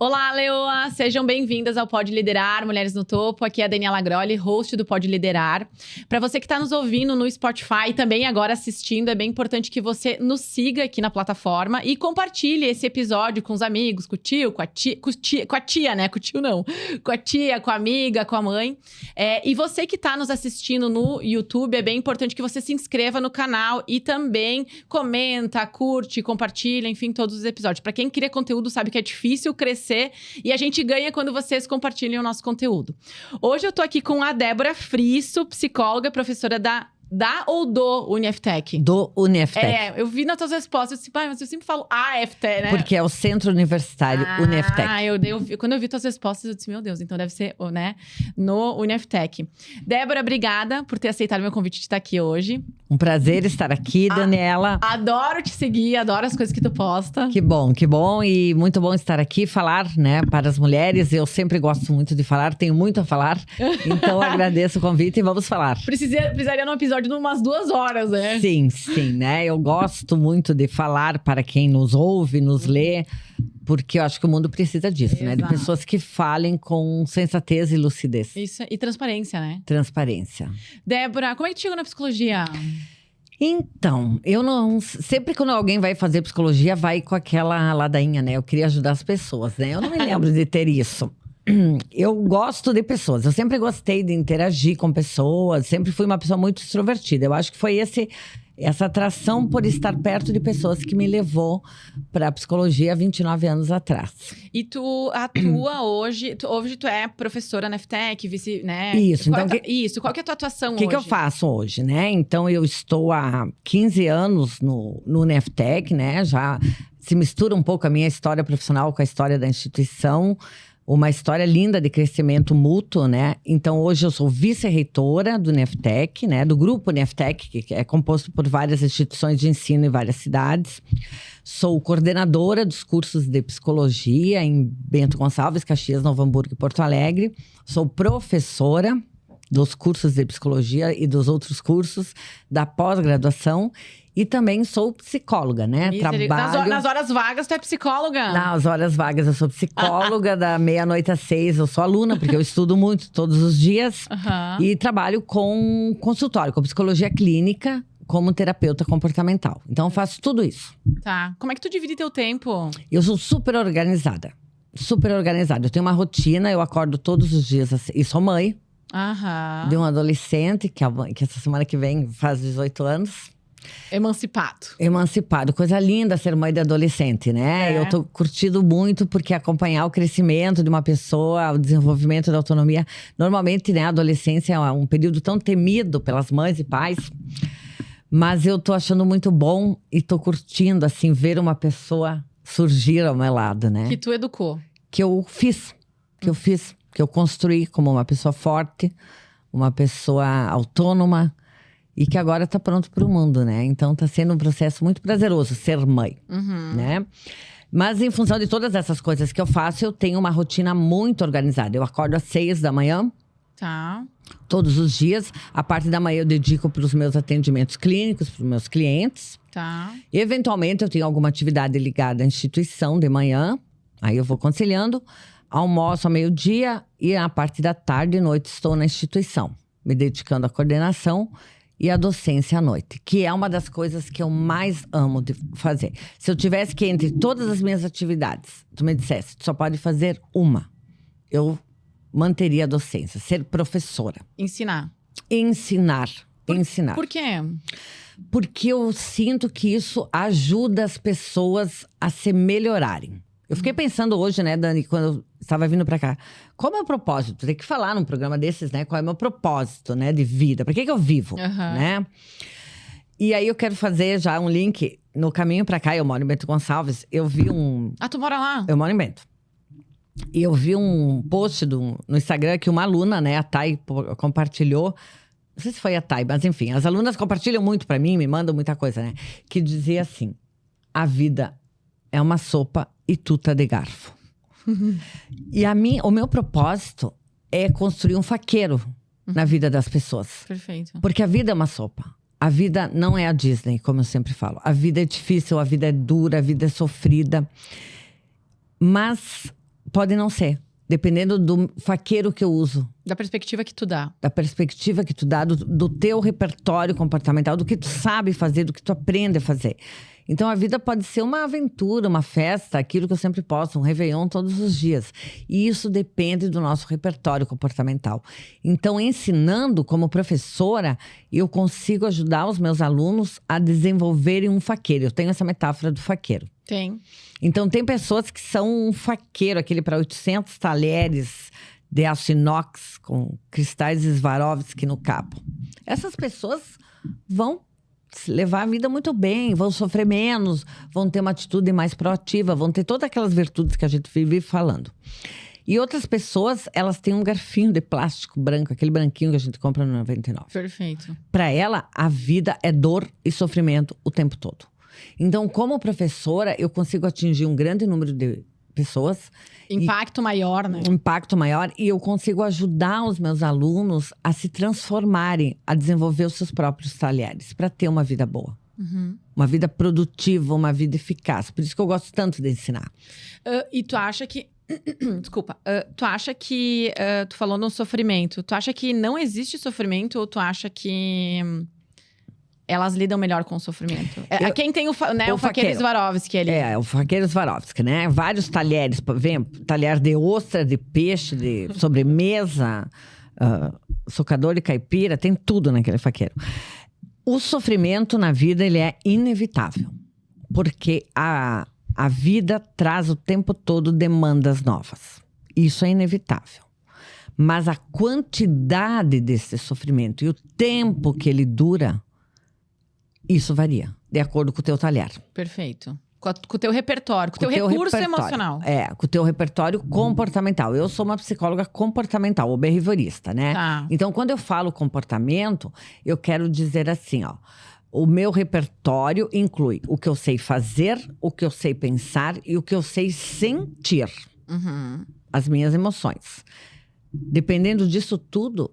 Olá, Leoa! Sejam bem-vindas ao Pode Liderar, Mulheres no Topo. Aqui é a Daniela Grolli, host do Pode Liderar. Para você que está nos ouvindo no Spotify e também agora assistindo, é bem importante que você nos siga aqui na plataforma e compartilhe esse episódio com os amigos, com o tio, com a tia, né? Com o tio não. Com a tia, com a amiga, com a mãe. E você que está nos assistindo no YouTube, é bem importante que você se inscreva no canal e também comenta, curte, compartilha, enfim, todos os episódios. Para quem cria conteúdo sabe que é difícil crescer e a gente ganha quando vocês compartilham o nosso conteúdo. Hoje eu tô aqui com a Débora Frisso, psicóloga, professora da ou do UniFTech? Do UniFTech. Eu vi nas tuas respostas, eu disse, mas eu sempre falo AFTech, né? Porque é o Centro Universitário UniFTech. Quando eu vi tuas respostas, eu disse, meu Deus, então deve ser, né, no UniFTech. Débora, obrigada por ter aceitado meu convite de estar aqui hoje. Um prazer estar aqui, Daniela. Adoro te seguir, adoro as coisas que tu posta. Que bom. E muito bom estar aqui e falar, né, para as mulheres. Eu sempre gosto muito de falar, tenho muito a falar. Então, agradeço o convite e vamos falar. Precisaria num episódio de umas 2 horas, né? Sim, né? Eu gosto muito de falar para quem nos ouve, nos lê. Porque eu acho que o mundo precisa disso, né? De pessoas que falem com sensatez e lucidez. Isso, e transparência, né? Transparência. Débora, como é que tu chegou na psicologia? Então, eu não... Sempre quando alguém vai fazer psicologia, vai com aquela ladainha, né? Eu queria ajudar as pessoas, né? Eu não me lembro de ter isso. Eu gosto de pessoas. Eu sempre gostei de interagir com pessoas. Sempre fui uma pessoa muito extrovertida. Eu acho que foi essa atração por estar perto de pessoas que me levou para a psicologia há 29 anos atrás. E tu atua hoje tu é professora na FTech, vice, né? Isso. Qual que é a tua atuação hoje? O que eu faço hoje, né? Então, eu estou há 15 anos no UniFTech, né? Já se mistura um pouco a minha história profissional com a história da instituição. Uma história linda de crescimento mútuo, né? Então, hoje eu sou vice-reitora do UniFTech, né? Do grupo UniFTech, que é composto por várias instituições de ensino em várias cidades. Sou coordenadora dos cursos de psicologia em Bento Gonçalves, Caxias, Novo Hamburgo e Porto Alegre. Sou professora dos cursos de psicologia e dos outros cursos da pós-graduação. E também sou psicóloga, né? Trabalho... Nas horas vagas, tu é psicóloga? Nas horas vagas, eu sou psicóloga. Da meia-noite às 6, eu sou aluna, porque eu estudo muito todos os dias. E trabalho com consultório, com psicologia clínica, como terapeuta comportamental. Então, eu faço tudo isso. Tá. Como é que tu divide teu tempo? Eu sou super organizada. Super organizada. Eu tenho uma rotina, eu acordo todos os dias assim, e sou mãe. De um adolescente, que essa semana que vem faz 18 anos. Emancipado. Coisa linda ser mãe de adolescente, né? Eu tô curtindo muito, porque acompanhar o crescimento de uma pessoa, o desenvolvimento da autonomia. Normalmente, né, a adolescência é um período tão temido pelas mães e pais. Mas eu tô achando muito bom e tô curtindo, assim, ver uma pessoa surgir ao meu lado, né? Que tu educou. Que eu fiz. Que eu construí como uma pessoa forte, uma pessoa autônoma. E que agora tá pronto para o mundo, né? Então tá sendo um processo muito prazeroso ser mãe, né? Mas em função de todas essas coisas que eu faço, eu tenho uma rotina muito organizada. Eu acordo às 6 da manhã. Tá. Todos os dias. A parte da manhã eu dedico para os meus atendimentos clínicos, para os meus clientes. Tá. Eventualmente eu tenho alguma atividade ligada à instituição de manhã. Aí eu vou conciliando. Almoço ao meio-dia e a parte da tarde e noite estou na instituição. Me dedicando à coordenação e a docência à noite, que é uma das coisas que eu mais amo de fazer. Se eu tivesse que, entre todas as minhas atividades, tu me dissesse, tu só pode fazer uma, eu manteria a docência, ser professora. Ensinar. Ensinar. Por quê? Porque eu sinto que isso ajuda as pessoas a se melhorarem. Eu fiquei pensando hoje, né, Dani, quando eu estava vindo pra cá. Qual é o meu propósito? Tem que falar num programa desses, né? Qual é o meu propósito, né, de vida? Pra que eu vivo, né? E aí eu quero fazer já um link. No caminho pra cá, eu moro em Bento Gonçalves, eu vi um... Ah, tu mora lá? Eu moro em Bento. E eu vi um post no Instagram que uma aluna, né, a Thay, compartilhou. Não sei se foi a Thay, mas enfim. As alunas compartilham muito pra mim, me mandam muita coisa, né? Que dizia assim, a vida é uma sopa e tu tá de garfo. E o meu propósito é construir um faqueiro na vida das pessoas. Perfeito. Porque a vida é uma sopa. A vida não é a Disney, como eu sempre falo. A vida é difícil, a vida é dura, a vida é sofrida. Mas Pode não ser. Dependendo do faqueiro que eu uso. Da perspectiva que tu dá. Da perspectiva que tu dá, do teu repertório comportamental, do que tu sabe fazer, do que tu aprende a fazer. Então, a vida pode ser uma aventura, uma festa, aquilo que eu sempre posto, um réveillon todos os dias. E isso depende do nosso repertório comportamental. Então, ensinando como professora, eu consigo ajudar os meus alunos a desenvolverem um faqueiro. Eu tenho essa metáfora do faqueiro. Tem. Então, tem pessoas que são um faqueiro, aquele para 800 talheres de aço inox com cristais Swarovski no cabo. Essas pessoas vão levar a vida muito bem, vão sofrer menos, vão ter uma atitude mais proativa, vão ter todas aquelas virtudes que a gente vive falando. E outras pessoas, elas têm um garfinho de plástico branco, aquele branquinho que a gente compra no 99. Perfeito. Para ela, a vida é dor e sofrimento o tempo todo. Então, como professora, eu consigo atingir um grande número de pessoas. Impacto maior, né? Um impacto maior. E eu consigo ajudar os meus alunos a se transformarem, a desenvolver os seus próprios talheres, para ter uma vida boa. Uma vida produtiva, uma vida eficaz. Por isso que eu gosto tanto de ensinar. E tu acha que... Desculpa. Tu acha que... tu falou no sofrimento. Tu acha que não existe sofrimento ou tu acha que... elas lidam melhor com o sofrimento? Quem tem o faqueiro Swarovski ali. O faqueiro Swarovski, né? Vários talheres. Vem talher de ostra, de peixe, de sobremesa, socador e caipira. Tem tudo naquele faqueiro. O sofrimento na vida, ele é inevitável. Porque a vida traz o tempo todo demandas novas. Isso é inevitável. Mas a quantidade desse sofrimento e o tempo que ele dura... isso varia, de acordo com o teu talher. Perfeito. Com o teu repertório, com o teu recurso emocional. Com o teu repertório comportamental. Eu sou uma psicóloga comportamental, ou behaviorista, né? Tá. Então, quando eu falo comportamento, eu quero dizer assim, ó. O meu repertório inclui o que eu sei fazer, o que eu sei pensar e o que eu sei sentir. As minhas emoções. Dependendo disso tudo,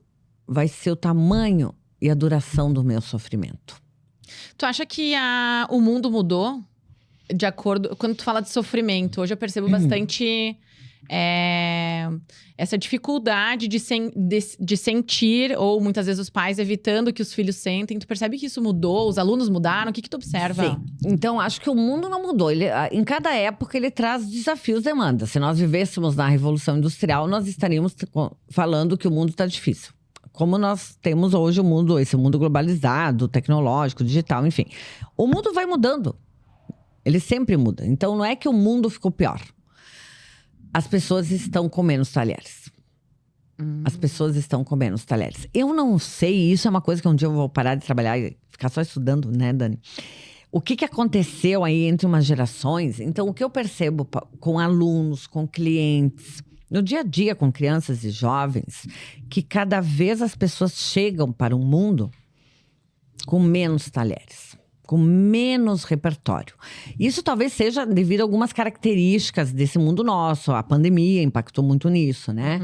vai ser o tamanho e a duração do meu sofrimento. Tu acha que o mundo mudou de acordo... Quando tu fala de sofrimento, hoje eu percebo bastante essa dificuldade de sentir, ou muitas vezes os pais evitando que os filhos sentem. Tu percebe que isso mudou? Os alunos mudaram? O que tu observa? Sim. Então, acho que o mundo não mudou. Em cada época, ele traz desafios, demandas. Se nós vivêssemos na Revolução Industrial, nós estaríamos falando que o mundo está difícil. Como nós temos hoje esse mundo globalizado, tecnológico, digital, enfim. O mundo vai mudando. Ele sempre muda. Então, não é que o mundo ficou pior. As pessoas estão com menos talheres. As pessoas estão com menos talheres. Eu não sei, isso é uma coisa que um dia eu vou parar de trabalhar e ficar só estudando, né, Dani? O que aconteceu aí entre umas gerações? Então, o que eu percebo com alunos, com clientes... no dia a dia com crianças e jovens, que cada vez as pessoas chegam para um mundo com menos talheres, com menos repertório. Isso talvez seja devido a algumas características desse mundo nosso. A pandemia impactou muito nisso, né?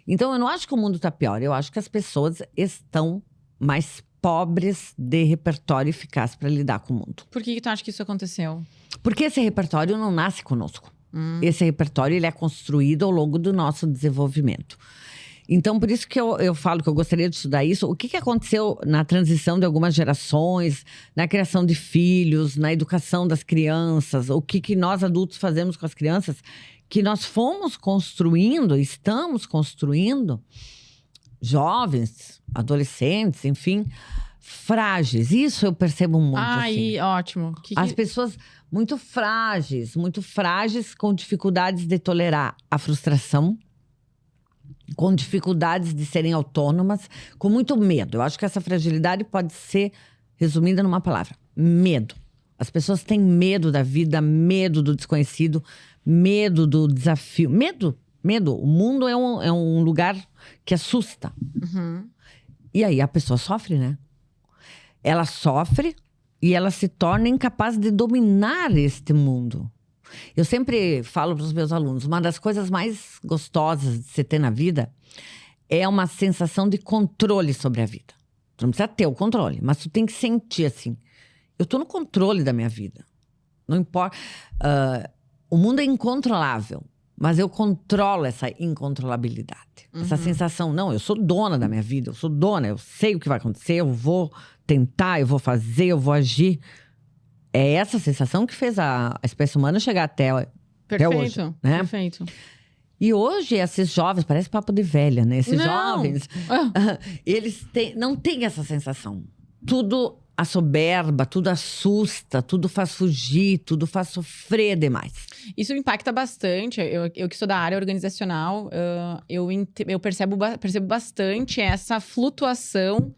Então, eu não acho que o mundo está pior. Eu acho que as pessoas estão mais pobres de repertório eficaz para lidar com o mundo. Por que tu acha que isso aconteceu? Porque esse repertório não nasce conosco. Esse repertório, ele é construído ao longo do nosso desenvolvimento. Então, por isso que eu falo que eu gostaria de estudar isso. O que aconteceu na transição de algumas gerações, na criação de filhos, na educação das crianças, o que nós adultos fazemos com as crianças, que nós fomos construindo, estamos construindo, jovens, adolescentes, enfim, frágeis. Isso eu percebo muito. Ai, ótimo. As pessoas muito frágeis com dificuldades de tolerar a frustração, com dificuldades de serem autônomas, com muito medo. Eu acho que essa fragilidade pode ser resumida numa palavra: medo. As pessoas têm medo da vida, medo do desconhecido, medo do desafio. Medo. O mundo é um lugar que assusta. E aí a pessoa sofre, né? Ela sofre e ela se torna incapaz de dominar este mundo. Eu sempre falo para os meus alunos, uma das coisas mais gostosas de se ter na vida é uma sensação de controle sobre a vida. Tu não precisa ter o controle, mas tu tem que sentir assim: eu estou no controle da minha vida. Não importa. O mundo é incontrolável, mas eu controlo essa incontrolabilidade. Essa sensação, não, eu sou dona da minha vida, eu sou dona, eu sei o que vai acontecer, eu vou tentar, eu vou fazer, eu vou agir. É essa sensação que fez a espécie humana chegar até hoje, né? Perfeito. E hoje, esses jovens, parece papo de velha, né? Esses Não. jovens, eles não têm essa sensação. Tudo assoberba, tudo assusta, tudo faz fugir, tudo faz sofrer demais. Isso impacta bastante. Eu que sou da área organizacional, eu percebo bastante essa flutuação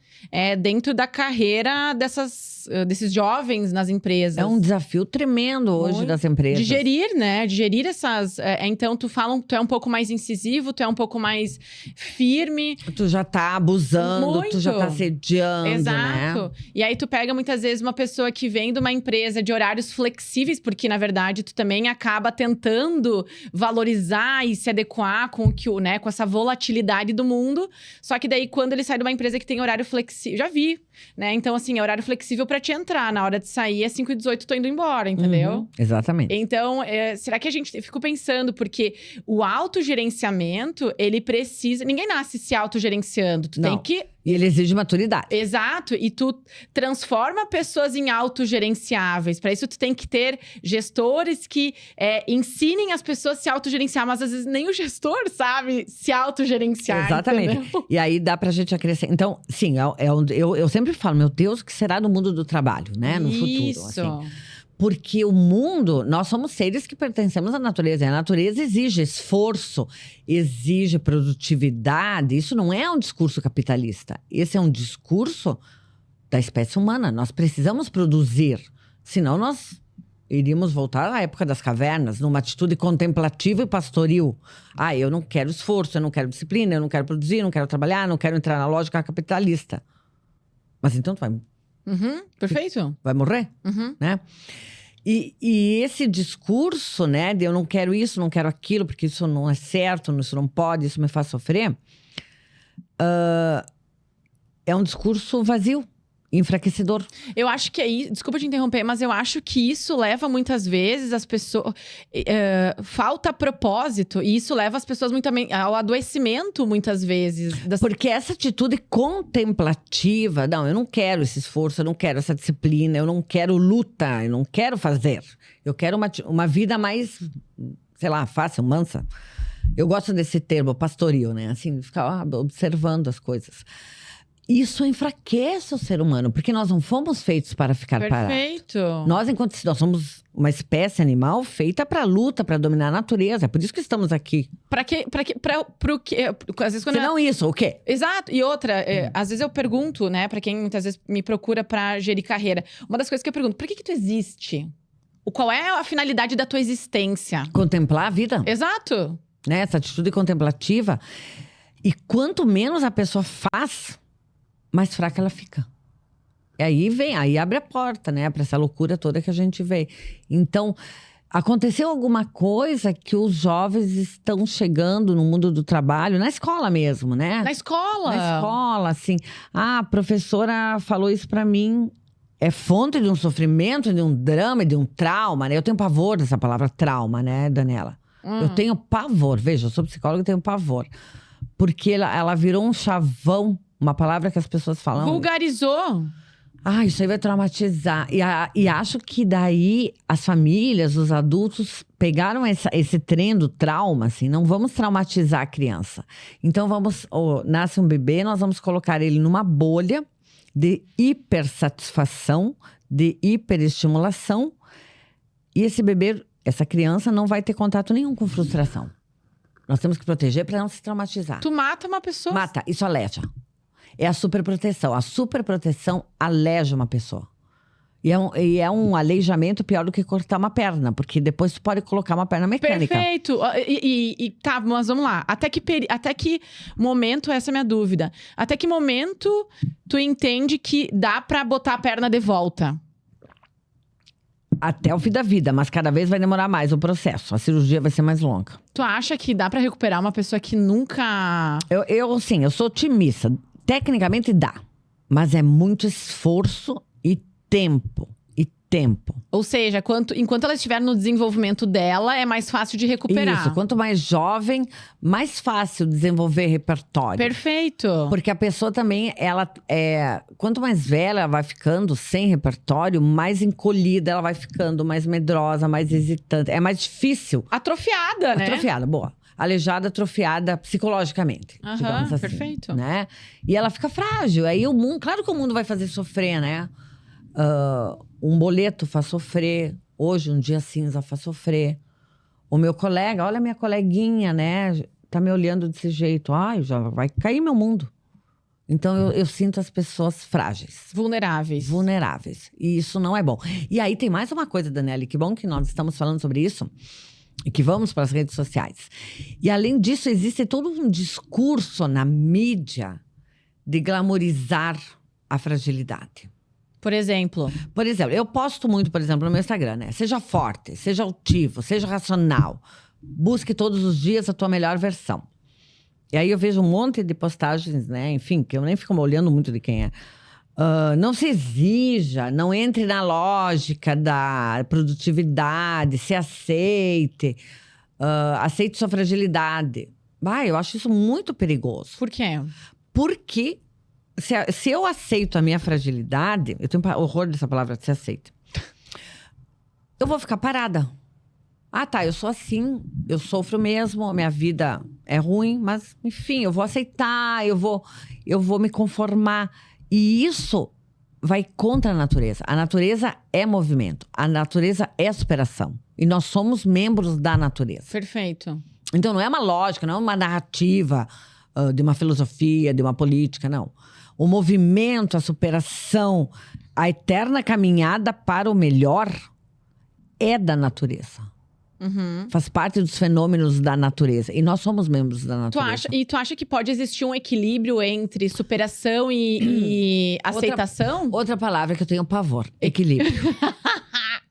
dentro da carreira desses jovens nas empresas. É um desafio tremendo hoje das empresas. Digerir, né? Digerir essas... então, tu é um pouco mais incisivo, tu é um pouco mais firme. Tu já tá abusando, Muito. tu já tá assediando, Exato. né? E aí, tu pega muitas vezes uma pessoa que vem de uma empresa de horários flexíveis, porque, na verdade, tu também acaba tentando valorizar e se adequar com com essa volatilidade do mundo. Só que daí, quando ele sai de uma empresa que tem horário flexível... Já vi, né? Então, assim, é horário flexível pra te entrar. Na hora de sair, é 5h18, tô indo embora, entendeu? Exatamente. Então, será que a gente... Eu fico pensando, porque o autogerenciamento, ele precisa... Ninguém nasce se autogerenciando. Tu tem que... E ele exige maturidade. Exato. E tu transforma pessoas em autogerenciáveis. Para isso, tu tem que ter gestores que ensinem as pessoas a se autogerenciar. Mas, às vezes, nem o gestor sabe se autogerenciar. Exatamente. Entendeu? E aí, dá pra gente acrescentar. Então, sim, eu sempre falo, meu Deus, o que será do mundo do trabalho, né? No futuro, Isso. assim. Porque o mundo, nós somos seres que pertencemos à natureza. E a natureza exige esforço, exige produtividade. Isso não é um discurso capitalista. Esse é um discurso da espécie humana. Nós precisamos produzir. Senão nós iríamos voltar à época das cavernas, numa atitude contemplativa e pastoril. Eu não quero esforço, eu não quero disciplina, eu não quero produzir, eu não quero trabalhar, não quero entrar na lógica capitalista. Mas então tu Perfeito. vai morrer, né? E esse discurso, né, de eu não quero isso, não quero aquilo, porque isso não é certo, isso não pode, isso me faz sofrer, é um discurso vazio, enfraquecedor. Eu acho que desculpa te interromper, mas eu acho que isso leva muitas vezes as pessoas... falta propósito, e isso leva as pessoas muito também ao adoecimento, muitas vezes. Porque essa atitude contemplativa, não, eu não quero esse esforço, eu não quero essa disciplina, eu não quero luta, eu não quero fazer. Eu quero uma vida mais, sei lá, fácil, mansa. Eu gosto desse termo, pastoril, né? Assim, ficar observando as coisas. Isso enfraquece o ser humano, porque nós não fomos feitos para ficar parados. Perfeito. Nós somos uma espécie animal feita para luta, para dominar a natureza. É por isso que estamos aqui. Pro quê? Às vezes quando Senão isso, o quê? Exato. E outra, às vezes eu pergunto, né, pra quem muitas vezes me procura pra gerir carreira, uma das coisas que eu pergunto, por que tu existe? Qual é a finalidade da tua existência? Contemplar a vida. Exato. Né? Essa atitude contemplativa. E quanto menos a pessoa faz, mais fraca ela fica. E aí abre a porta, né? Para essa loucura toda que a gente vê. Então, aconteceu alguma coisa que os jovens estão chegando no mundo do trabalho, na escola mesmo, né? Na escola. Na escola, assim. A professora falou isso para mim. É fonte de um sofrimento, de um drama, de um trauma, né? Eu tenho pavor dessa palavra trauma, né, Daniela? Eu tenho pavor. Veja, eu sou psicóloga e tenho pavor. Porque ela virou um chavão. Uma palavra que as pessoas falam. Vulgarizou. Isso aí vai traumatizar. E acho que daí as famílias, os adultos pegaram esse trem do trauma, assim. Não vamos traumatizar a criança. Então nasce um bebê, nós vamos colocar ele numa bolha de hipersatisfação, de hiperestimulação. E esse bebê, essa criança não vai ter contato nenhum com frustração. Nós temos que proteger para não se traumatizar. Tu mata uma pessoa. Mata, isso aleja. É a superproteção. A superproteção aleja uma pessoa. E é um aleijamento pior do que cortar uma perna. Porque depois tu pode colocar uma perna mecânica. Perfeito. Tá, mas vamos lá. Até que momento, essa é a minha dúvida. Até que momento tu entende que dá pra botar a perna de volta? Até o fim da vida. Mas cada vez vai demorar mais o processo. A cirurgia vai ser mais longa. Tu acha que dá pra recuperar uma pessoa que nunca... Sim, eu sou otimista. Tecnicamente dá, mas é muito esforço e tempo. tempo. Ou seja, enquanto ela estiver no desenvolvimento dela, é mais fácil de recuperar. Isso, quanto mais jovem, mais fácil desenvolver repertório. Perfeito. Porque a pessoa também, quanto mais velha ela vai ficando sem repertório, mais encolhida ela vai ficando, mais medrosa, mais hesitante. É mais difícil. Atrofiada, né? Atrofiada, boa. Aleijada, atrofiada psicologicamente. Digamos assim, perfeito. Né? E ela fica frágil. Aí claro que o mundo vai fazer sofrer, né? Um boleto faz sofrer. Hoje, um dia cinza faz sofrer. O meu colega, olha a minha coleguinha, né? Tá me olhando desse jeito. Ai, já vai cair meu mundo. Então, eu sinto as pessoas frágeis. Vulneráveis. E isso não é bom. E aí, tem mais uma coisa, Daniele. Que bom que nós estamos falando sobre isso. E que vamos para as redes sociais. E, além disso, existe todo um discurso na mídia de glamorizar a fragilidade. Por exemplo, eu posto muito, por exemplo, no meu Instagram, né? Seja forte, seja altivo, seja racional. Busque todos os dias a tua melhor versão. E aí eu vejo um monte de postagens, né? Enfim, que eu nem fico olhando muito de quem é. Não se exija, não entre na lógica da produtividade, se aceite. Aceite sua fragilidade. Eu acho isso muito perigoso. por quê? Porque se eu aceito a minha fragilidade, eu tenho horror dessa palavra, se aceita. Eu vou ficar parada. Eu sou assim, eu sofro mesmo, a minha vida é ruim, mas enfim, eu vou aceitar, eu vou me conformar. E isso vai contra a natureza. A natureza é movimento, a natureza é superação. E nós somos membros da natureza. Perfeito. Então não é uma lógica, não é uma narrativa de uma filosofia, de uma política, não. O movimento, a superação, a eterna caminhada para o melhor é da natureza. Uhum. Faz parte dos fenômenos da natureza. E nós somos membros da natureza. Tu acha que pode existir um equilíbrio entre superação e aceitação? Outra palavra que eu tenho pavor. Equilíbrio.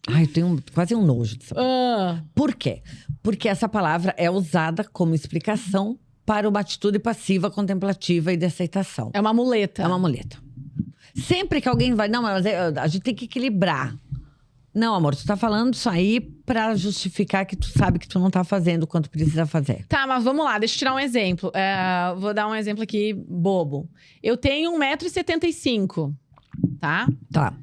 Eu tenho quase um nojo dessa palavra. Por quê? Porque essa palavra é usada como explicação para uma atitude passiva, contemplativa e de aceitação. É uma muleta. É uma muleta. Sempre que alguém vai... Não, mas a gente tem que equilibrar. Não, amor, tu tá falando isso aí pra justificar que tu sabe que tu não tá fazendo o quanto precisa fazer. Tá, mas vamos lá, deixa eu tirar um exemplo. Vou dar um exemplo aqui bobo. Eu tenho 1,75 m, tá? Tá.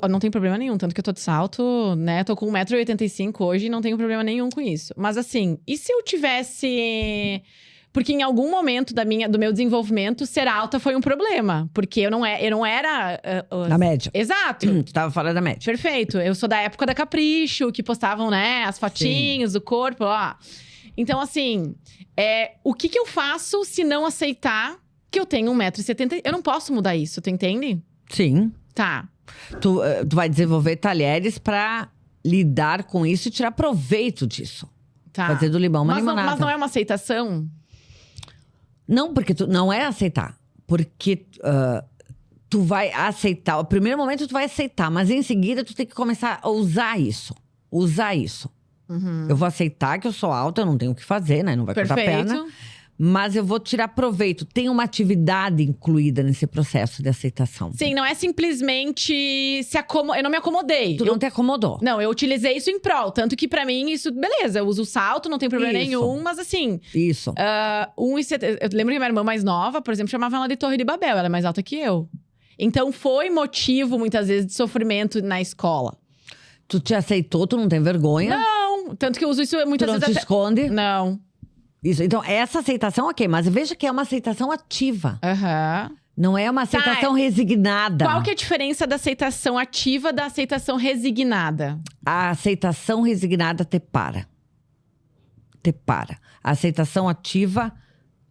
Eu não tem problema nenhum, tanto que eu tô de salto, né? Tô com 1,85 m hoje e não tenho problema nenhum com isso. Mas assim, e se eu tivesse... Porque em algum momento do meu desenvolvimento, ser alta foi um problema. Porque eu não era... Na média. Exato. Tu tava fora da média. Perfeito. Eu sou da época da Capricho, que postavam, né, as fotinhos do corpo, ó. Então, assim, o que eu faço se não aceitar que eu tenho 1,70 m? Eu não posso mudar isso, tu entende? Sim. Tá. Tu vai desenvolver talheres pra lidar com isso e tirar proveito disso. Tá. Fazer do limão uma limonada. Mas não é uma aceitação? Não, porque tu não é aceitar. Porque tu vai aceitar. O primeiro momento tu vai aceitar, mas em seguida tu tem que começar a usar isso. Usar isso. Uhum. Eu vou aceitar que eu sou alta, eu não tenho o que fazer, né? Não vai cortar a perna. Mas eu vou tirar proveito. Tem uma atividade incluída nesse processo de aceitação. Sim, não é simplesmente eu não me acomodei. Tu não te acomodou. Não, eu utilizei isso em prol. Tanto que pra mim, isso, beleza, eu uso o salto, não tem problema Isso. nenhum. Mas assim, Isso. 1,70 eu lembro que minha irmã mais nova, por exemplo, chamava ela de Torre de Babel. Ela é mais alta que eu. Então foi motivo, muitas vezes, de sofrimento na escola. Tu te aceitou, tu não tem vergonha. Não, tanto que eu uso isso muitas Tu não vezes te esconde. Não. Isso. Então, essa aceitação, ok. Mas veja que é uma aceitação ativa. Aham. Não é uma aceitação resignada. Qual que é a diferença da aceitação ativa da aceitação resignada? A aceitação resignada te para. Te para. A aceitação ativa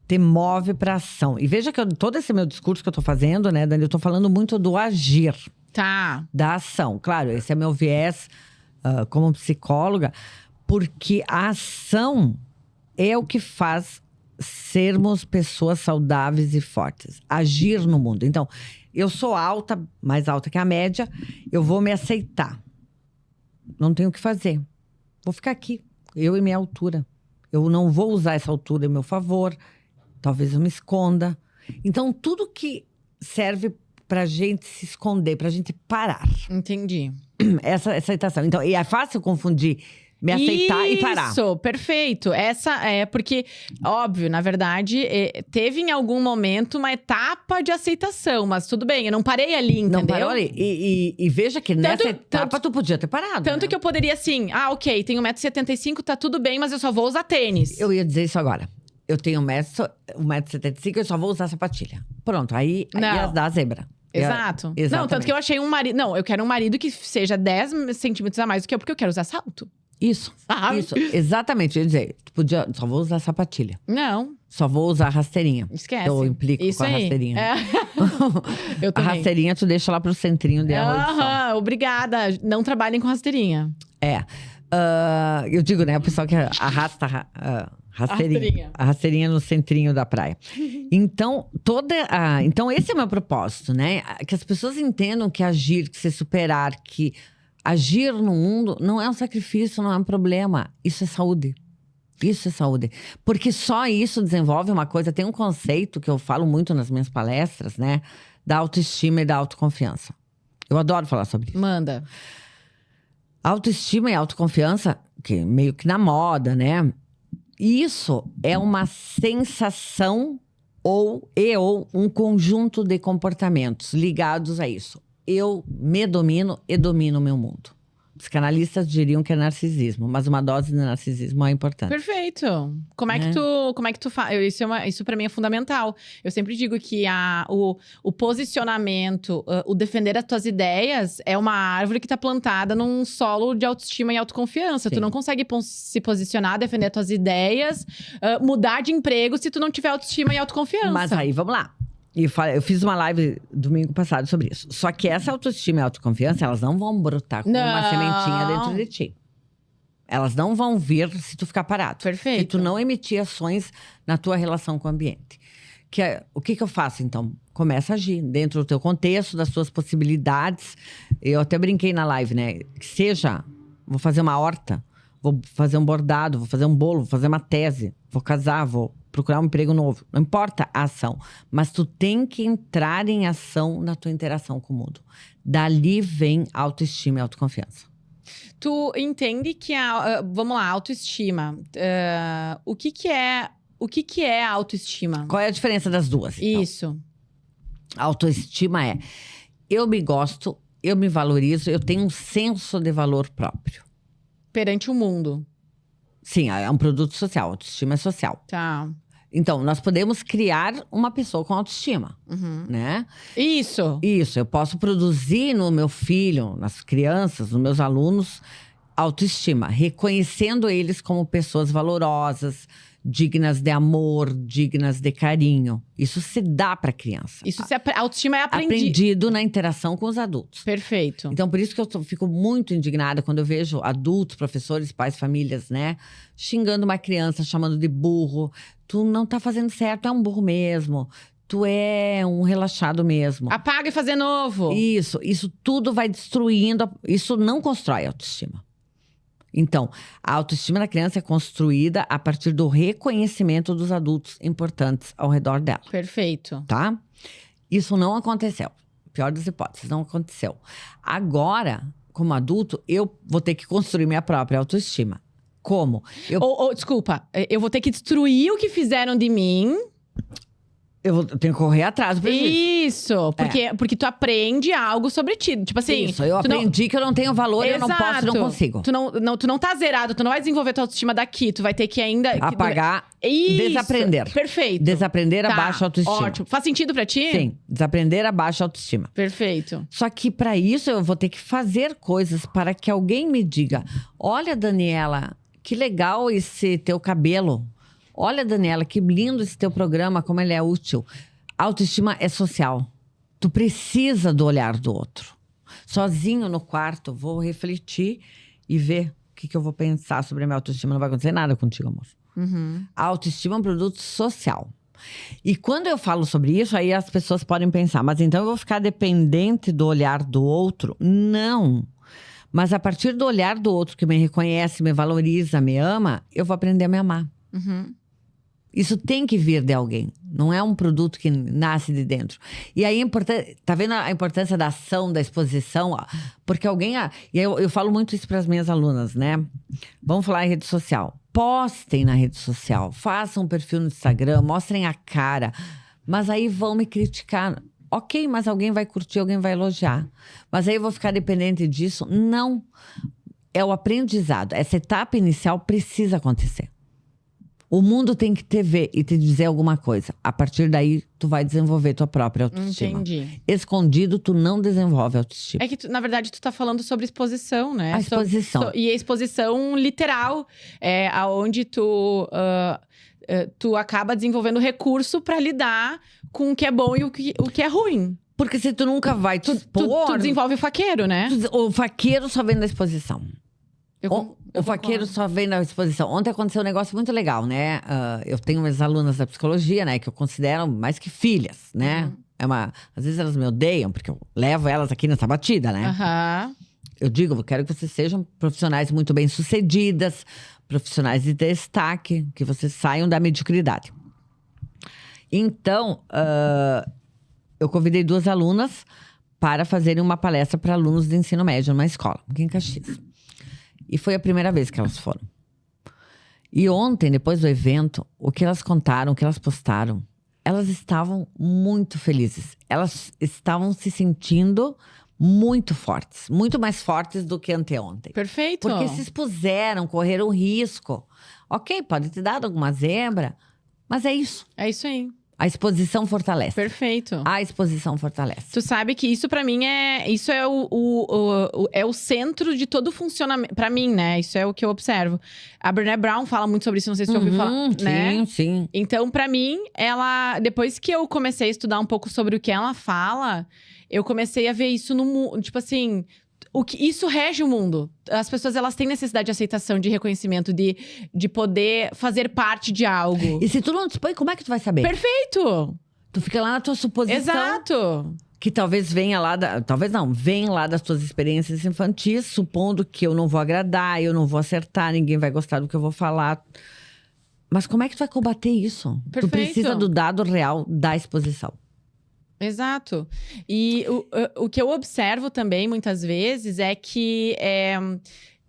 te move para ação. E veja que todo esse meu discurso que eu tô fazendo, né, Dani, eu tô falando muito do agir. Tá. Da ação. Claro, esse é meu viés como psicóloga, porque a ação é o que faz sermos pessoas saudáveis e fortes. Agir no mundo. Então, eu sou alta, mais alta que a média, eu vou me aceitar. Não tenho o que fazer. Vou ficar aqui, eu e minha altura. Eu não vou usar essa altura em meu favor. Talvez eu me esconda. Então, tudo que serve pra gente se esconder, pra gente parar. Entendi. Essa aceitação. Então, e é fácil confundir me aceitar e parar. Isso, perfeito. Essa é porque, óbvio, na verdade, teve em algum momento uma etapa de aceitação, mas tudo bem, eu não parei ali, entendeu? Não parou ali. E veja que nessa etapa tu podia ter parado. Tanto né? que eu poderia assim, ok, tenho 1,75 m, tá tudo bem, mas eu só vou usar tênis. Eu ia dizer isso agora. Eu tenho 1,75 m, eu só vou usar sapatilha. Pronto, aí ia dar zebra. Exato. Exatamente. Não, tanto que eu achei um marido. Não, eu quero um marido que seja 10 centímetros a mais do que eu, porque eu quero usar salto. Isso, Sabe? isso, exatamente. Eu ia dizer, tu podia, só vou usar sapatilha. Não, Só vou usar rasteirinha. esquece. Eu implico Isso com a aí. rasteirinha. É. Eu A também. rasteirinha tu deixa lá pro centrinho dela. Aham, obrigada. Não trabalhem com rasteirinha. Eu digo, né, o pessoal que arrasta Rasteirinha. a rasteirinha no centrinho da praia. Então, então esse é o meu propósito, né? Que as pessoas entendam que agir, que se superar, que agir no mundo não é um sacrifício, não é um problema. Isso é saúde. Isso é saúde. Porque só isso desenvolve uma coisa. Tem um conceito que eu falo muito nas minhas palestras, né? Da autoestima e da autoconfiança. Eu adoro falar sobre isso. Manda. Autoestima e autoconfiança, que meio que na moda, né? Isso é uma sensação ou um conjunto de comportamentos ligados a isso. Eu me domino e domino o meu mundo. Psicanalistas diriam que é narcisismo, mas uma dose de narcisismo é importante. Perfeito. Como é que tu faz? Isso para mim é fundamental. Eu sempre digo que o posicionamento, o defender as tuas ideias é uma árvore que tá plantada num solo de autoestima e autoconfiança. Sim. Tu não consegue se posicionar, defender as tuas ideias, mudar de emprego se tu não tiver autoestima e autoconfiança. Mas aí, vamos lá. Eu fiz uma live domingo passado sobre isso. Só que essa autoestima e autoconfiança, elas não vão brotar como uma sementinha dentro de ti. Elas não vão vir se tu ficar parado. Perfeito. Se tu não emitir ações na tua relação com o ambiente. O que eu faço, então? Começa a agir dentro do teu contexto, das tuas possibilidades. Eu até brinquei na live, né? Que seja, vou fazer uma horta, vou fazer um bordado, vou fazer um bolo, vou fazer uma tese, vou casar, vou procurar um emprego novo. Não importa a ação, mas tu tem que entrar em ação na tua interação com o mundo. Dali vem autoestima e autoconfiança. Tu entende que vamos lá, autoestima. O que é a autoestima? Qual é a diferença das duas? Então? Isso. Autoestima é, eu me gosto, eu me valorizo, eu tenho um senso de valor próprio. Perante o mundo. Sim, é um produto social, autoestima é social. Tá. Então, nós podemos criar uma pessoa com autoestima, né? Isso. Isso, eu posso produzir no meu filho, nas crianças, nos meus alunos, autoestima, reconhecendo eles como pessoas valorosas, dignas de amor, dignas de carinho. Isso se dá para criança. Autoestima é Aprendido na interação com os adultos. Perfeito. Então, por isso que eu fico muito indignada quando eu vejo adultos, professores, pais, famílias, né? Xingando uma criança, chamando de burro. Tu não tá fazendo certo, é um burro mesmo. Tu é um relaxado mesmo. Apaga e fazer novo. Isso tudo vai destruindo. Isso não constrói autoestima. Então, a autoestima da criança é construída a partir do reconhecimento dos adultos importantes ao redor dela. Perfeito. Tá? Isso não aconteceu. Pior das hipóteses, não aconteceu. Agora, como adulto, eu vou ter que construir minha própria autoestima. Como? Desculpa, eu vou ter que destruir o que fizeram de mim. Eu tenho que correr atrás do prejuízo. Isso, porque tu aprende algo sobre ti. Tipo assim. Isso, eu aprendi que eu não tenho valor, eu não posso, não consigo. Tu não tá zerado, tu não vai desenvolver tua autoestima daqui. Tu vai ter que ainda. Apagar, Isso, desaprender. Perfeito. Desaprender a baixa autoestima. Ótimo. Faz sentido pra ti? Sim, desaprender a baixa autoestima. Perfeito. Só que para isso eu vou ter que fazer coisas para que alguém me diga: olha, Daniela, que legal esse teu cabelo. Olha, Daniela, que lindo esse teu programa, como ele é útil. Autoestima é social. Tu precisa do olhar do outro. Sozinho no quarto, vou refletir e ver o que eu vou pensar sobre a minha autoestima. Não vai acontecer nada contigo, amor. A autoestima é um produto social. E quando eu falo sobre isso, aí as pessoas podem pensar, mas então eu vou ficar dependente do olhar do outro? Não. Mas a partir do olhar do outro que me reconhece, me valoriza, me ama, eu vou aprender a me amar. Isso tem que vir de alguém. Não é um produto que nasce de dentro. E aí, tá vendo a importância da ação, da exposição? Ó? Porque alguém... E eu falo muito isso para as minhas alunas, né? Vamos falar em rede social. Postem na rede social. Façam um perfil no Instagram. Mostrem a cara. Mas aí vão me criticar. Ok, mas alguém vai curtir, alguém vai elogiar. Mas aí eu vou ficar dependente disso? Não. É o aprendizado. Essa etapa inicial precisa acontecer. O mundo tem que te ver e te dizer alguma coisa. A partir daí, tu vai desenvolver tua própria autoestima. Entendi. Escondido, tu não desenvolve autoestima. É que, na verdade, tu tá falando sobre exposição, né? A exposição. E a exposição literal, aonde tu acaba desenvolvendo recurso pra lidar com o que é bom e o que é ruim. Porque se tu nunca vai te expor... Tu desenvolve o faqueiro, né? O faqueiro só vem da exposição. Eu faqueiro só vem da exposição. Ontem aconteceu um negócio muito legal, né? Eu tenho umas alunas da psicologia, né? Que eu considero mais que filhas, né? Às vezes elas me odeiam, porque eu levo elas aqui nessa batida, né? Eu digo, eu quero que vocês sejam profissionais muito bem-sucedidas, profissionais de destaque, que vocês saiam da mediocridade. Então, eu convidei 2 alunas para fazerem uma palestra para alunos de ensino médio numa escola, aqui em Caxias. E foi a primeira vez que elas foram. E ontem, depois do evento, o que elas contaram, o que elas postaram, elas estavam muito felizes. Elas estavam se sentindo muito fortes. Muito mais fortes do que anteontem. Perfeito. Porque se expuseram, correram risco. Ok, pode ter dado alguma zebra, mas é isso. É isso aí. A exposição fortalece. Perfeito. A exposição fortalece. Tu sabe que isso pra mim é o centro de todo o funcionamento. Pra mim, né? Isso é o que eu observo. A Brené Brown fala muito sobre isso, não sei se você ouviu falar, né? Sim. Então, pra mim, depois que eu comecei a estudar um pouco sobre o que ela fala, eu comecei a ver isso no mundo, tipo assim, isso rege o mundo. As pessoas, elas têm necessidade de aceitação, de reconhecimento, de poder fazer parte de algo. E se tu não dispõe, como é que tu vai saber? Perfeito! Tu fica lá na tua suposição. Exato! Que talvez venha lá venha lá das tuas experiências infantis, supondo que eu não vou agradar, eu não vou acertar, ninguém vai gostar do que eu vou falar. Mas como é que tu vai combater isso? Perfeito. Tu precisa do dado real da exposição. Exato. E o que eu observo também, muitas vezes, é que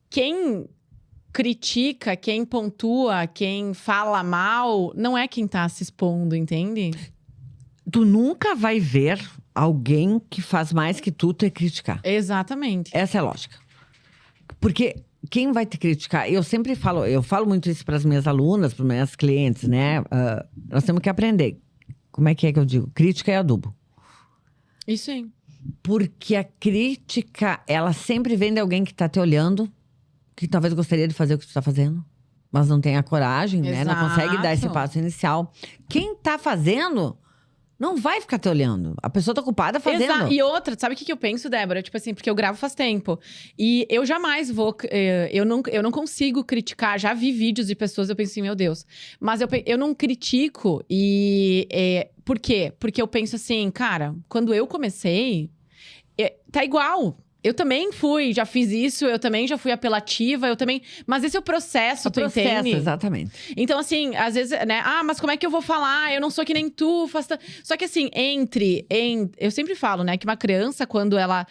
quem critica, quem pontua, quem fala mal, não é quem tá se expondo, entende? Tu nunca vai ver alguém que faz mais que tu te criticar. Exatamente. Essa é a lógica. Porque quem vai te criticar... Eu falo muito isso para as minhas alunas, para as minhas clientes, né? Nós temos que aprender. Como é que eu digo? Crítica é adubo. Isso aí. Porque a crítica, ela sempre vem de alguém que tá te olhando, que talvez gostaria de fazer o que tu tá fazendo, mas não tem a coragem, né? Não consegue dar esse passo inicial. Quem tá fazendo, não vai ficar te olhando. A pessoa tá ocupada fazendo. Exato. E outra, sabe o que eu penso, Débora? Tipo assim, porque eu gravo faz tempo. E eu jamais vou... Eu não consigo criticar. Já vi vídeos de pessoas, eu penso assim, meu Deus. Mas eu não critico por quê? Porque eu penso assim, cara, quando eu comecei, tá igual. Eu também já fiz isso, eu também já fui apelativa, mas esse é o processo, tu entende? Exatamente. Então, assim, às vezes, né? Mas como é que eu vou falar? Eu não sou que nem tu. Só que assim, eu sempre falo, né? Que uma criança, quando ela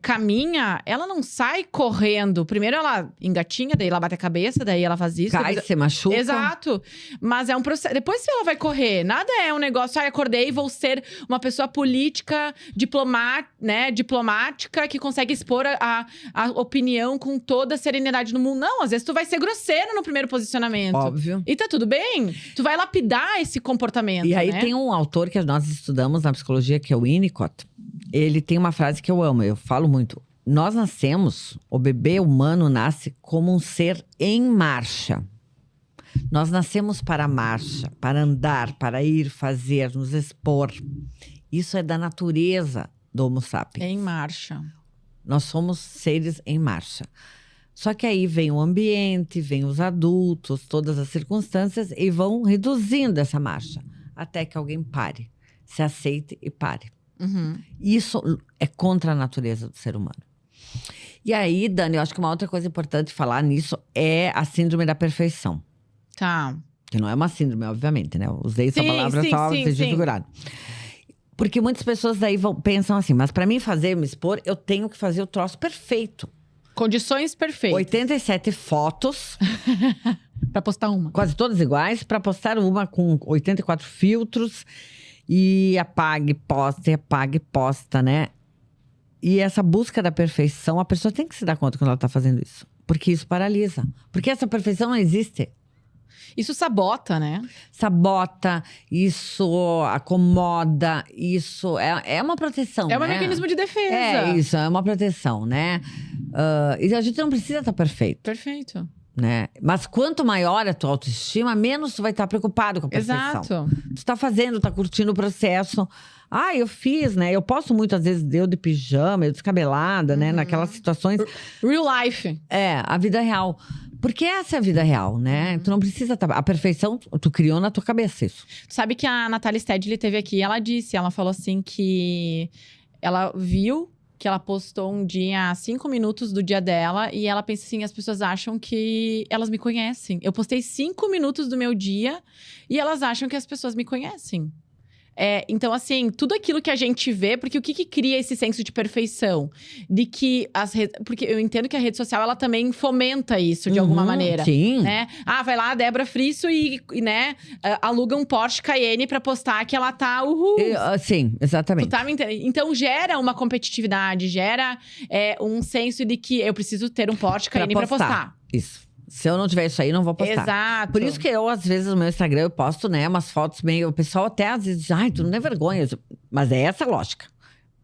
caminha, ela não sai correndo. Primeiro ela engatinha, daí ela bate a cabeça, daí ela faz isso. Cai, se machuca. Exato. Mas é um processo. Depois ela vai correr. Nada é um negócio, acordei e vou ser uma pessoa política, diplomática, que consegue expor a opinião com toda a serenidade no mundo. Não, às vezes tu vai ser grosseiro no primeiro posicionamento. Óbvio. E tá tudo bem. Tu vai lapidar esse comportamento, E aí né? tem um autor que nós estudamos na psicologia, que é o Winnicott. Ele tem uma frase que eu amo, eu falo muito. Nós nascemos, o bebê humano nasce como um ser em marcha. Nós nascemos para a marcha, para andar, para ir, fazer, nos expor. Isso é da natureza do Homo sapiens. Em marcha. Nós somos seres em marcha. Só que aí vem o ambiente, vem os adultos, todas as circunstâncias e vão reduzindo essa marcha. Até que alguém pare, se aceite e pare. Uhum. Isso é contra a natureza do ser humano. E aí, Dani, eu acho que uma outra coisa importante falar nisso é a síndrome da perfeição. Tá. Que não é uma síndrome, obviamente, né? Eu usei essa Sim, palavra sim, só sim, vocês sim. figurado. Porque muitas pessoas daí pensam assim, mas pra mim fazer, me expor, eu tenho que fazer o troço perfeito. Condições perfeitas. 87 fotos, Pra postar uma. quase todas iguais, pra postar uma com 84 filtros. E apague, posta, né? E essa busca da perfeição, a pessoa tem que se dar conta quando ela tá fazendo isso. Porque isso paralisa. Porque essa perfeição não existe. Isso sabota, né? Sabota, isso acomoda, isso é uma proteção, É um né? mecanismo de defesa. É isso, é uma proteção, né? E a gente não precisa estar perfeito, Perfeito. né? Mas quanto maior a tua autoestima, menos tu vai estar preocupado com a perfeição. Exato. Tu tá fazendo, tá curtindo o processo. Ah, eu fiz, né? Eu posto muitas vezes eu de pijama, eu descabelada, né? Naquelas situações. Real life. É, a vida real. Porque essa é a vida real, né? Tu não precisa estar. A perfeição, tu criou na tua cabeça isso. Sabe que a Natália Stedley teve aqui, ela falou assim que ela viu que ela postou um dia, 5 minutos do dia dela, e ela pensa assim, as pessoas acham que elas me conhecem. Eu postei 5 minutos do meu dia e elas acham que as pessoas me conhecem. Então, assim, tudo aquilo que a gente vê, porque o que cria esse senso de perfeição? De que porque eu entendo que a rede social, ela também fomenta isso de alguma maneira. Sim. Né? Ah, vai lá a Débora Frisso e né, aluga um Porsche Cayenne pra postar que ela tá Sim, exatamente. Tu tá me entendendo? Então gera uma competitividade, gera um senso de que eu preciso ter um Porsche Cayenne pra postar. Isso. Se eu não tiver isso aí, não vou postar. Exato. Por isso que eu, às vezes, no meu Instagram, eu posto, né, umas fotos meio... O pessoal até às vezes diz, ai, tu não tem vergonha. Mas é essa a lógica.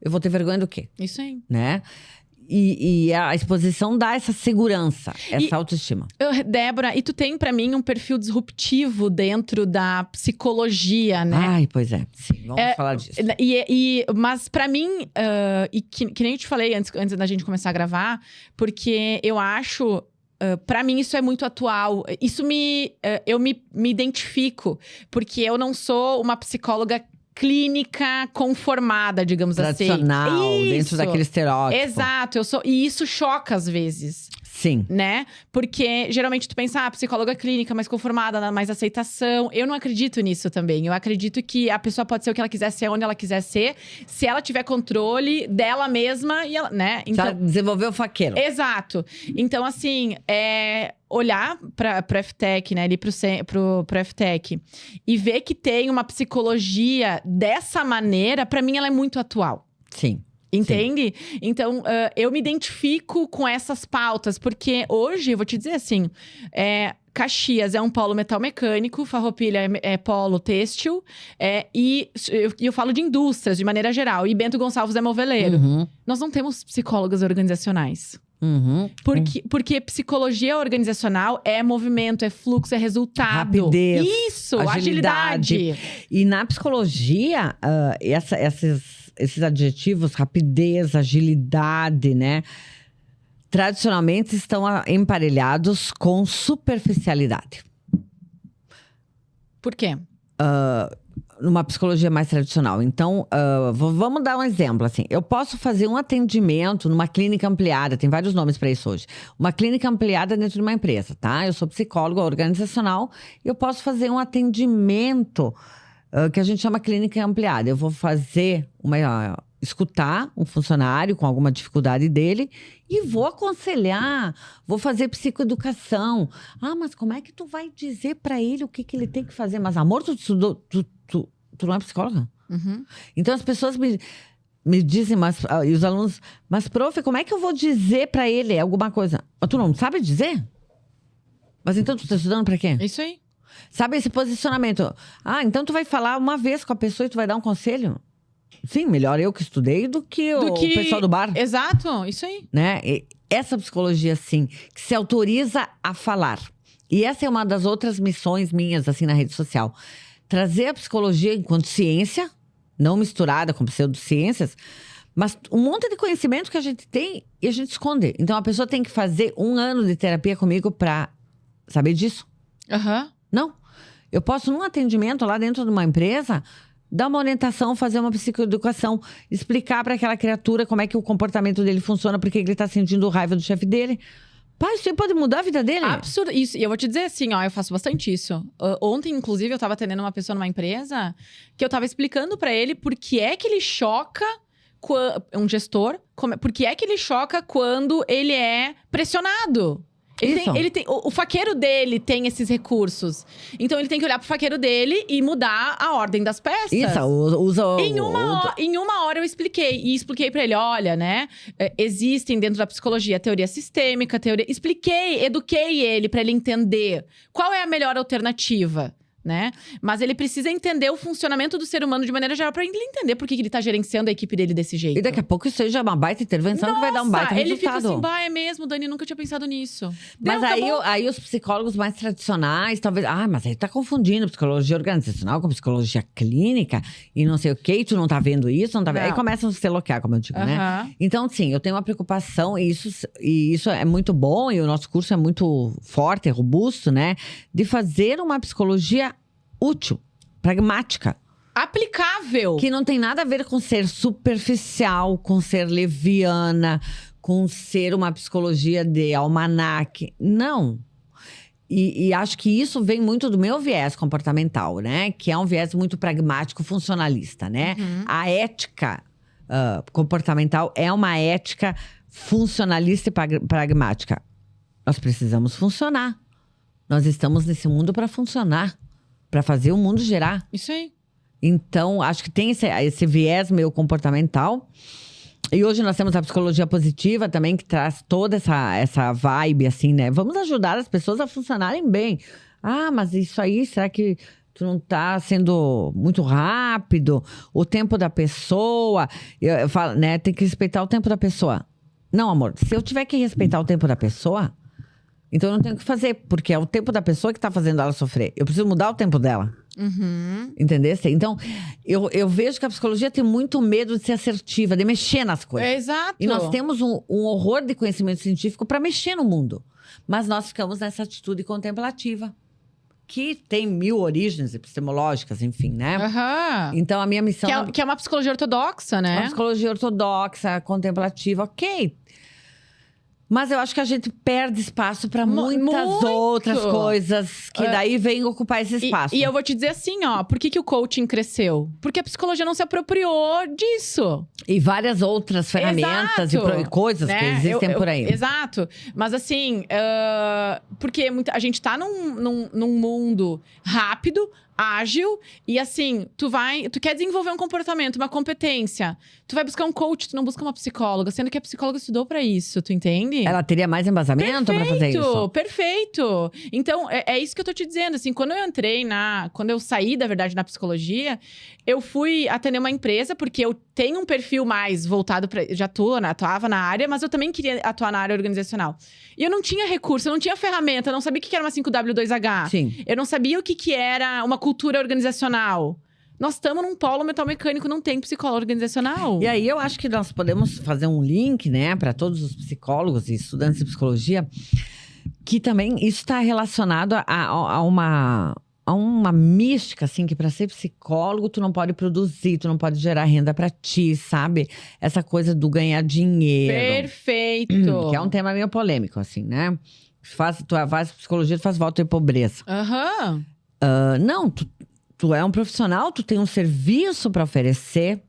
Eu vou ter vergonha do quê? Isso aí. Né? E a exposição dá essa segurança, essa autoestima. Débora, e tu tem pra mim um perfil disruptivo dentro da psicologia, né? Ai, pois é. Sim, vamos falar disso. Mas pra mim, que nem eu te falei antes da gente começar a gravar, porque eu acho... pra mim, isso é muito atual. Eu me identifico, porque eu não sou uma psicóloga clínica conformada, digamos Tradicional, assim. dentro daquele estereótipo. Exato, e isso choca às vezes. Sim. Né? Porque geralmente tu pensa, psicóloga clínica, mais conformada, mais aceitação. Eu não acredito nisso também. Eu acredito que a pessoa pode ser o que ela quiser ser, onde ela quiser ser, se ela tiver controle dela mesma e ela, né? Então, já desenvolveu o faqueiro. Exato. Então, assim, olhar pro FTech, né? Ali pro FTech e ver que tem uma psicologia dessa maneira, pra mim ela é muito atual. Sim. Entende? Sim. Então, eu me identifico com essas pautas, porque hoje, eu vou te dizer assim, Caxias é um polo metal mecânico, Farroupilha é polo têxtil, e eu falo de indústrias, de maneira geral, e Bento Gonçalves é moveleiro. Uhum. Nós não temos psicólogas organizacionais. Uhum. Porque psicologia organizacional é movimento, é fluxo, é resultado. Rapidez. Isso, agilidade. E na psicologia, esses adjetivos, rapidez, agilidade, né? Tradicionalmente estão emparelhados com superficialidade. Por quê? Numa psicologia mais tradicional. Então, vamos dar um exemplo, assim. Eu posso fazer um atendimento numa clínica ampliada, tem vários nomes para isso hoje. Uma clínica ampliada dentro de uma empresa, tá? Eu sou psicóloga organizacional e eu posso fazer um atendimento que a gente chama clínica ampliada. Eu vou escutar um funcionário com alguma dificuldade dele e vou aconselhar, vou fazer psicoeducação. Ah, mas como é que tu vai dizer para ele o que ele tem que fazer? Mas, amor, tu não é psicóloga? Uhum. Então, as pessoas me dizem, e os alunos, mas, prof, como é que eu vou dizer para ele alguma coisa? Tu não sabe dizer? Mas então tu tá estudando para quê? Isso aí. Sabe esse posicionamento? Ah, então tu vai falar uma vez com a pessoa e tu vai dar um conselho? Sim, melhor eu que estudei do que o pessoal do bar. Exato, isso aí. Né? E essa psicologia, assim, que se autoriza a falar. E essa é uma das outras missões minhas, assim, na rede social. Trazer a psicologia enquanto ciência, não misturada com pseudociências, mas um monte de conhecimento que a gente tem e a gente esconde. Então, a pessoa tem que fazer 1 ano de terapia comigo pra saber disso. Aham. Não. Eu posso, num atendimento lá dentro de uma empresa, dar uma orientação, fazer uma psicoeducação, explicar para aquela criatura como é que o comportamento dele funciona, porque ele está sentindo raiva do chefe dele. Pai, isso aí pode mudar a vida dele? Absurdo. Isso. E eu vou te dizer assim, ó, eu faço bastante isso. Ontem, inclusive, eu tava atendendo uma pessoa numa empresa que eu tava explicando pra ele por que é que ele choca, um gestor, por que é que ele choca quando ele é pressionado. O faqueiro dele tem esses recursos. Então, ele tem que olhar pro faqueiro dele e mudar a ordem das peças. Isso, usa Em uma hora eu expliquei. E expliquei pra ele, olha, né? Existem dentro da psicologia teoria sistêmica, expliquei, eduquei ele pra ele entender qual é a melhor alternativa. Né? Mas ele precisa entender o funcionamento do ser humano de maneira geral pra ele entender por que ele tá gerenciando a equipe dele desse jeito. E daqui a pouco isso seja uma baita intervenção que vai dar um baita resultado. Ele fica assim, é mesmo, Dani, nunca tinha pensado nisso. Mas aí os psicólogos mais tradicionais, talvez… mas aí tá confundindo psicologia organizacional com psicologia clínica e não sei o quê. E tu não tá vendo isso, não tá vendo… Aí começam a se loquear, como eu digo, né? Então, sim, eu tenho uma preocupação e isso é muito bom. E o nosso curso é muito forte, robusto, né? De fazer uma psicologia útil, pragmática. Aplicável. Que não tem nada a ver com ser superficial, com ser leviana, com ser uma psicologia de almanaque. Não. E acho que isso vem muito do meu viés comportamental, né? Que é um viés muito pragmático, funcionalista, né? A ética comportamental é uma ética funcionalista e pragmática. Nós precisamos funcionar. Nós estamos nesse mundo para funcionar. Para fazer o mundo girar. Isso aí. Então, acho que tem esse viés meio comportamental. E hoje nós temos a psicologia positiva também, que traz toda essa vibe, assim, né? Vamos ajudar as pessoas a funcionarem bem. Mas isso aí, será que tu não tá sendo muito rápido? O tempo da pessoa… Eu falo, né? Tem que respeitar o tempo da pessoa. Não, amor. Se eu tiver que respeitar o tempo da pessoa… Então, eu não tenho o que fazer, porque é o tempo da pessoa que tá fazendo ela sofrer. Eu preciso mudar o tempo dela. Entendeu? Então, eu vejo que a psicologia tem muito medo de ser assertiva, de mexer nas coisas. Exato. E nós temos um horror de conhecimento científico para mexer no mundo. Mas nós ficamos nessa atitude contemplativa. Que tem 1000 origens epistemológicas, enfim, né? Então, a minha missão… Que é uma psicologia ortodoxa, né? Uma psicologia ortodoxa, contemplativa, ok. Mas eu acho que a gente perde espaço para muitas outras coisas que daí vêm ocupar esse espaço. E eu vou te dizer assim, ó, por que o coaching cresceu? Porque a psicologia não se apropriou disso. E várias outras ferramentas e coisas, né, que existem por aí. Exato. Mas assim, porque a gente tá num mundo rápido, ágil, e assim, tu quer desenvolver um comportamento, uma competência, tu vai buscar um coach, tu não busca uma psicóloga, sendo que a psicóloga estudou pra isso, tu entende? Ela teria mais embasamento pra fazer isso? Perfeito! Então, é isso que eu tô te dizendo, assim, quando eu saí, da verdade, na psicologia, eu fui atender uma empresa, porque eu tenho um perfil mais voltado pra… Já atuava na área, mas eu também queria atuar na área organizacional. E eu não tinha recurso, eu não tinha ferramenta, eu não sabia o que era uma 5W2H. Sim. Eu não sabia o que era uma cultura organizacional. Nós estamos num polo metalmecânico, não tem psicólogo organizacional. E aí, eu acho que nós podemos fazer um link, né, para todos os psicólogos e estudantes de psicologia, que também isso está relacionado a uma mística, assim, que para ser psicólogo, tu não pode produzir, tu não pode gerar renda para ti, sabe? Essa coisa do ganhar dinheiro. Perfeito! Que é um tema meio polêmico, assim, né? Tu faz psicologia, tu faz volta e pobreza. Não, tu é um profissional, tu tem um serviço para oferecer.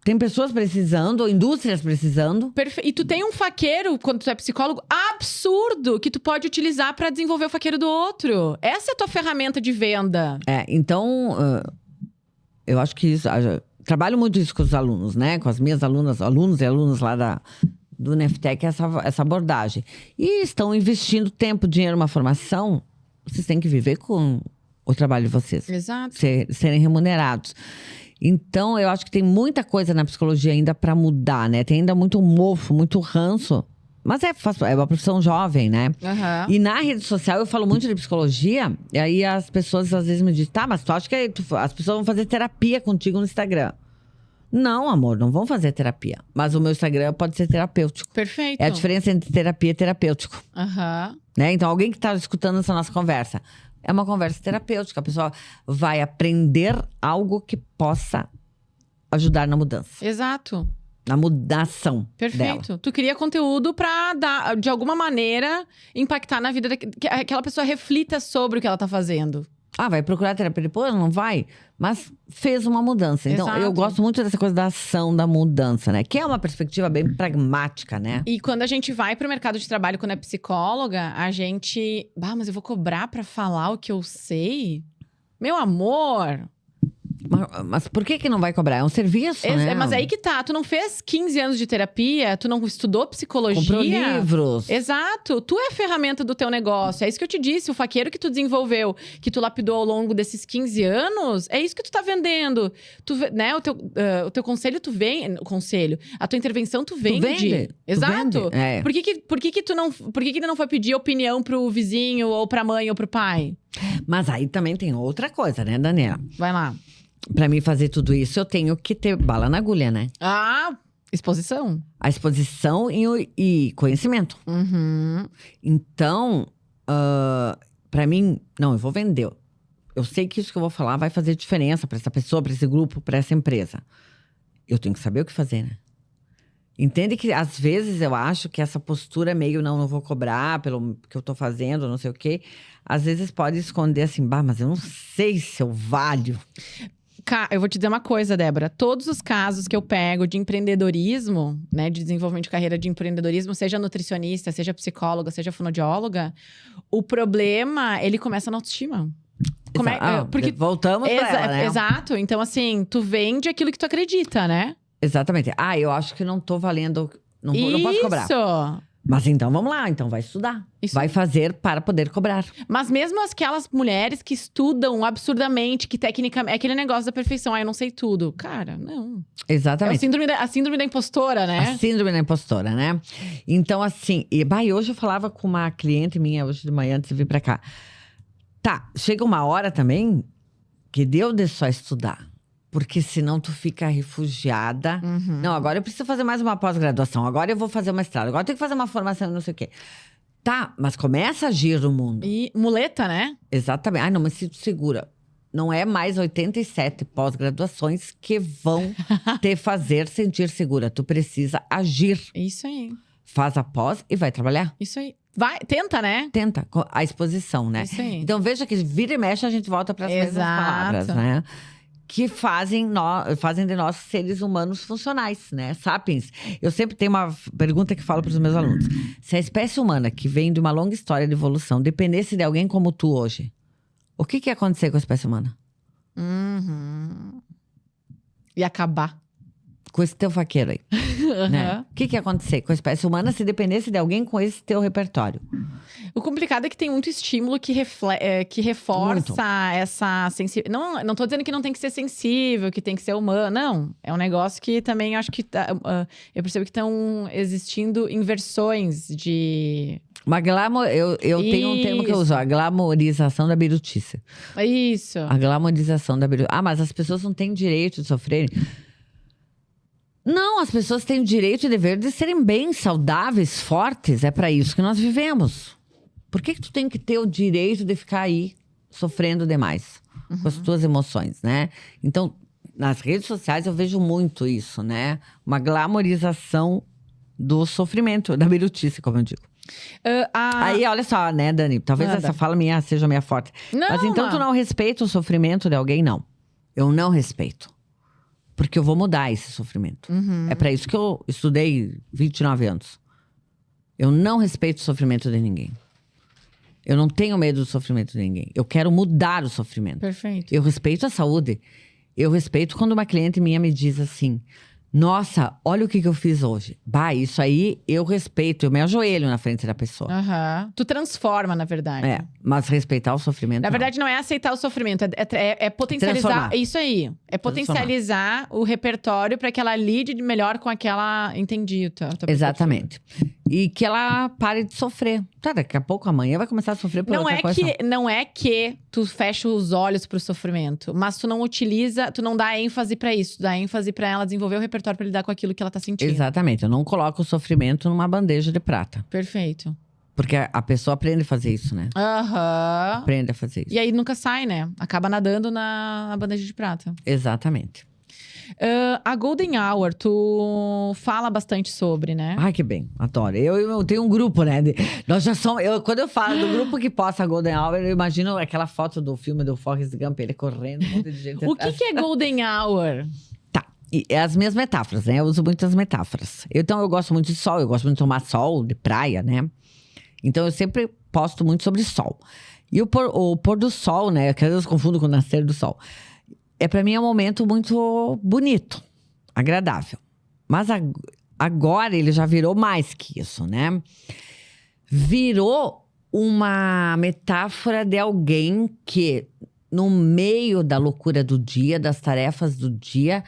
Tem pessoas precisando, indústrias precisando. E tu tem um faqueiro, quando tu é psicólogo, absurdo, que tu pode utilizar para desenvolver o faqueiro do outro. Essa é a tua ferramenta de venda. Então, eu acho que isso… Trabalho muito isso com os alunos, né? Com as minhas alunos e alunos lá do Neftec, essa abordagem. E estão investindo tempo, dinheiro, uma formação. Vocês têm que viver com o trabalho de vocês. Exato. Serem remunerados. Então, eu acho que tem muita coisa na psicologia ainda para mudar, né? Tem ainda muito mofo, muito ranço. Mas é uma profissão jovem, né? E na rede social eu falo muito de psicologia. E aí as pessoas às vezes me dizem… Tá, mas tu acha que as pessoas vão fazer terapia contigo no Instagram? Não, amor, não vão fazer terapia. Mas o meu Instagram pode ser terapêutico. Perfeito. É a diferença entre terapia e terapêutico. Né? Então, alguém que está escutando essa nossa conversa… É uma conversa terapêutica. A pessoa vai aprender algo que possa ajudar na mudança. Exato. na mudação dela. Perfeito. Tu cria conteúdo pra dar, de alguma maneira, impactar na vida que aquela pessoa reflita sobre o que ela tá fazendo. Vai procurar terapia depois? Não vai? Mas fez uma mudança. Então, Exato. eu gosto muito dessa coisa da ação, da mudança, né? Que é uma perspectiva bem pragmática, né? E quando a gente vai pro mercado de trabalho, quando é psicóloga, a gente... mas eu vou cobrar pra falar o que eu sei? Meu amor... Mas por que não vai cobrar? É um serviço, né? Mas aí que tá, tu não fez 15 anos de terapia, tu não estudou psicologia. Comprou livros. Exato, tu é a ferramenta do teu negócio. É isso que eu te disse, o faqueiro que tu desenvolveu, que tu lapidou ao longo desses 15 anos, é isso que tu tá vendendo. Né, o teu conselho tu vende, a tua intervenção tu vende. vende. Exato. Tu vende. É. Por que não foi pedir opinião pro vizinho, ou pra mãe, ou pro pai? Mas aí também tem outra coisa, né, Daniela? Vai lá. Pra mim fazer tudo isso, eu tenho que ter bala na agulha, né? Exposição. A exposição e conhecimento. Uhum. Então, pra mim, não, eu vou vender. Eu sei que isso que eu vou falar vai fazer diferença pra essa pessoa, pra esse grupo, pra essa empresa. Eu tenho que saber o que fazer, né? Entende que, às vezes, eu acho que essa postura meio, não vou cobrar pelo que eu tô fazendo, não sei o quê. Às vezes pode esconder assim, mas eu não sei se eu valho. Eu vou te dizer uma coisa, Débora. Todos os casos que eu pego de empreendedorismo, né, de desenvolvimento de carreira de empreendedorismo, seja nutricionista, seja psicóloga, seja fonoaudióloga, o problema, ele começa na autoestima. Porque voltamos pra ela, né? Exato. Então, assim, tu vende aquilo que tu acredita, né? Exatamente. Eu acho que não tô valendo, não posso cobrar. Isso! Mas então, vamos lá. Então, vai estudar. Isso. Vai fazer para poder cobrar. Mas mesmo aquelas mulheres que estudam absurdamente, que tecnicamente... É aquele negócio da perfeição. Eu não sei tudo. Cara, não. Exatamente. É a síndrome da impostora, né? A síndrome da impostora, né? Então, assim... hoje eu falava com uma cliente minha, hoje de manhã, antes de vir pra cá. Chega uma hora também que deu de só estudar. Porque senão tu fica refugiada. Uhum. Não, agora eu preciso fazer mais uma pós-graduação. Agora eu vou fazer uma mestrado. Agora eu tenho que fazer uma formação, não sei o quê. Mas começa a agir no mundo. E muleta, né? Exatamente. Não me sinto segura. Não é mais 87 pós-graduações que vão te fazer sentir segura. Tu precisa agir. Isso aí. Faz a pós e vai trabalhar. Isso aí. Tenta, né? Tenta. A exposição, né? Isso aí. Então veja que vira e mexe a gente volta para as mesmas palavras, né? Que fazem de nós seres humanos funcionais, né? Sapiens. Eu sempre tenho uma pergunta que falo para os meus alunos. Se a espécie humana, que vem de uma longa história de evolução, dependesse de alguém como tu hoje, o que ia acontecer com a espécie humana? Uhum. Ia acabar. Com esse teu faqueiro aí. Uhum. Né? O que ia acontecer com a espécie humana se dependesse de alguém com esse teu repertório? O complicado é que tem muito estímulo que reforça Muito. essa sensibilidade. Não tô dizendo que não tem que ser sensível, que tem que ser humano. Não. É um negócio que também acho que eu percebo que estão existindo inversões de... Eu tenho um termo que eu uso, a glamorização da birutice. Isso. A glamorização da birutice. Mas as pessoas não têm direito de sofrerem. Não, as pessoas têm o direito e dever de serem bem, saudáveis, fortes. É para isso que nós vivemos. Por que tu tem que ter o direito de ficar aí sofrendo demais com as tuas emoções, né? Então, nas redes sociais eu vejo muito isso, né? Uma glamorização do sofrimento, da birutice, como eu digo. Aí, olha só, né, Dani? Talvez essa fala minha seja meia forte. Não, mas então tu não respeita o sofrimento de alguém? Não. Eu não respeito. Porque eu vou mudar esse sofrimento. É para isso que eu estudei 29 anos. Eu não respeito o sofrimento de ninguém. Eu não tenho medo do sofrimento de ninguém. Eu quero mudar o sofrimento. Perfeito. Eu respeito a saúde. Eu respeito quando uma cliente minha me diz assim... Nossa, olha o que eu fiz hoje. Isso aí eu respeito. Eu me ajoelho na frente da pessoa. Tu transforma, na verdade. Mas respeitar o sofrimento, na verdade, não é aceitar o sofrimento. É potencializar. Transformar. Isso aí. É potencializar o repertório para que ela lide melhor com aquela... Entendi. Exatamente. E que ela pare de sofrer. Daqui a pouco, amanhã, vai começar a sofrer por outra coisa. Não é que tu fecha os olhos pro sofrimento. Mas tu não utiliza... Tu não dá ênfase pra isso. Tu dá ênfase pra ela desenvolver o repertório pra lidar com aquilo que ela tá sentindo. Exatamente. Eu não coloco o sofrimento numa bandeja de prata. Perfeito. Porque a pessoa aprende a fazer isso, né? Aprende a fazer isso. E aí nunca sai, né? Acaba nadando na bandeja de prata. Exatamente. A Golden Hour, tu fala bastante sobre, né? Ai, que bem, adoro. Eu tenho um grupo, né? Nós já somos. Quando eu falo do grupo que posta a Golden Hour, eu imagino aquela foto do filme do Forrest Gump, ele correndo, um monte de gente. O que é Golden Hour? Tá. E é as minhas metáforas, né? Eu uso muitas metáforas. Então, eu gosto muito de sol, eu gosto muito de tomar sol, de praia, né? Então, eu sempre posto muito sobre sol. E o pôr do sol, né? Que às vezes eu confundo com o nascer do sol. Pra mim, é um momento muito bonito, agradável. Mas agora ele já virou mais que isso, né? Virou uma metáfora de alguém que, no meio da loucura do dia, das tarefas do dia,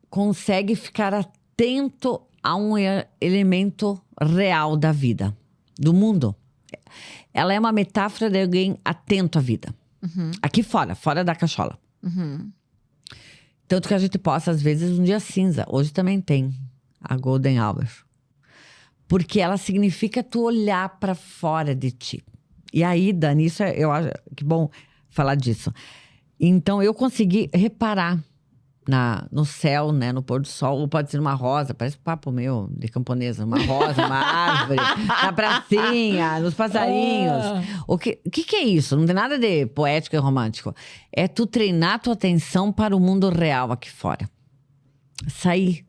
consegue ficar atento a um elemento real da vida, do mundo. Ela é uma metáfora de alguém atento à vida. Aqui fora da cachola. Tanto que a gente posta, às vezes, um dia cinza. Hoje também tem a Golden Hour. Porque ela significa tu olhar pra fora de ti. E aí, Dani, eu acho que bom falar disso. Então, eu consegui reparar no céu, né, no pôr do sol, pode ser uma rosa, parece um papo meu de camponesa, uma rosa, uma árvore, na pracinha, nos passarinhos. O que é isso? Não tem nada de poético e romântico. É tu treinar tua atenção para o mundo real aqui fora. Sair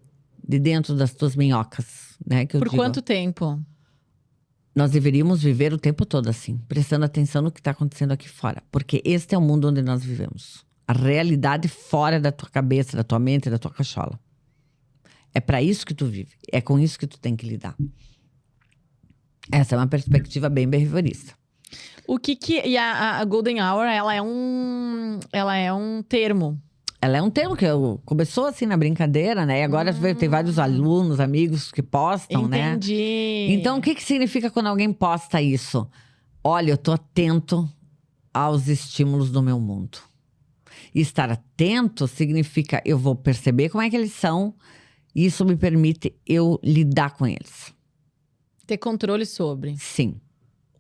de dentro das tuas minhocas, né, que eu Por digo. quanto tempo? Nós deveríamos viver o tempo todo assim, prestando atenção no que está acontecendo aqui fora, porque este é o mundo onde nós vivemos. A realidade fora da tua cabeça, da tua mente, da tua cachola. É para isso que tu vive. É com isso que tu tem que lidar. Essa é uma perspectiva bem behaviorista. E a Golden Hour, ela é um termo. Ela é um termo que começou assim na brincadeira, né? E agora tem vários alunos, amigos que postam, né? Entendi. Então, o que significa quando alguém posta isso? Olha, eu tô atento aos estímulos do meu mundo. E estar atento significa eu vou perceber como é que eles são e isso me permite eu lidar com eles. Ter controle sobre. Sim.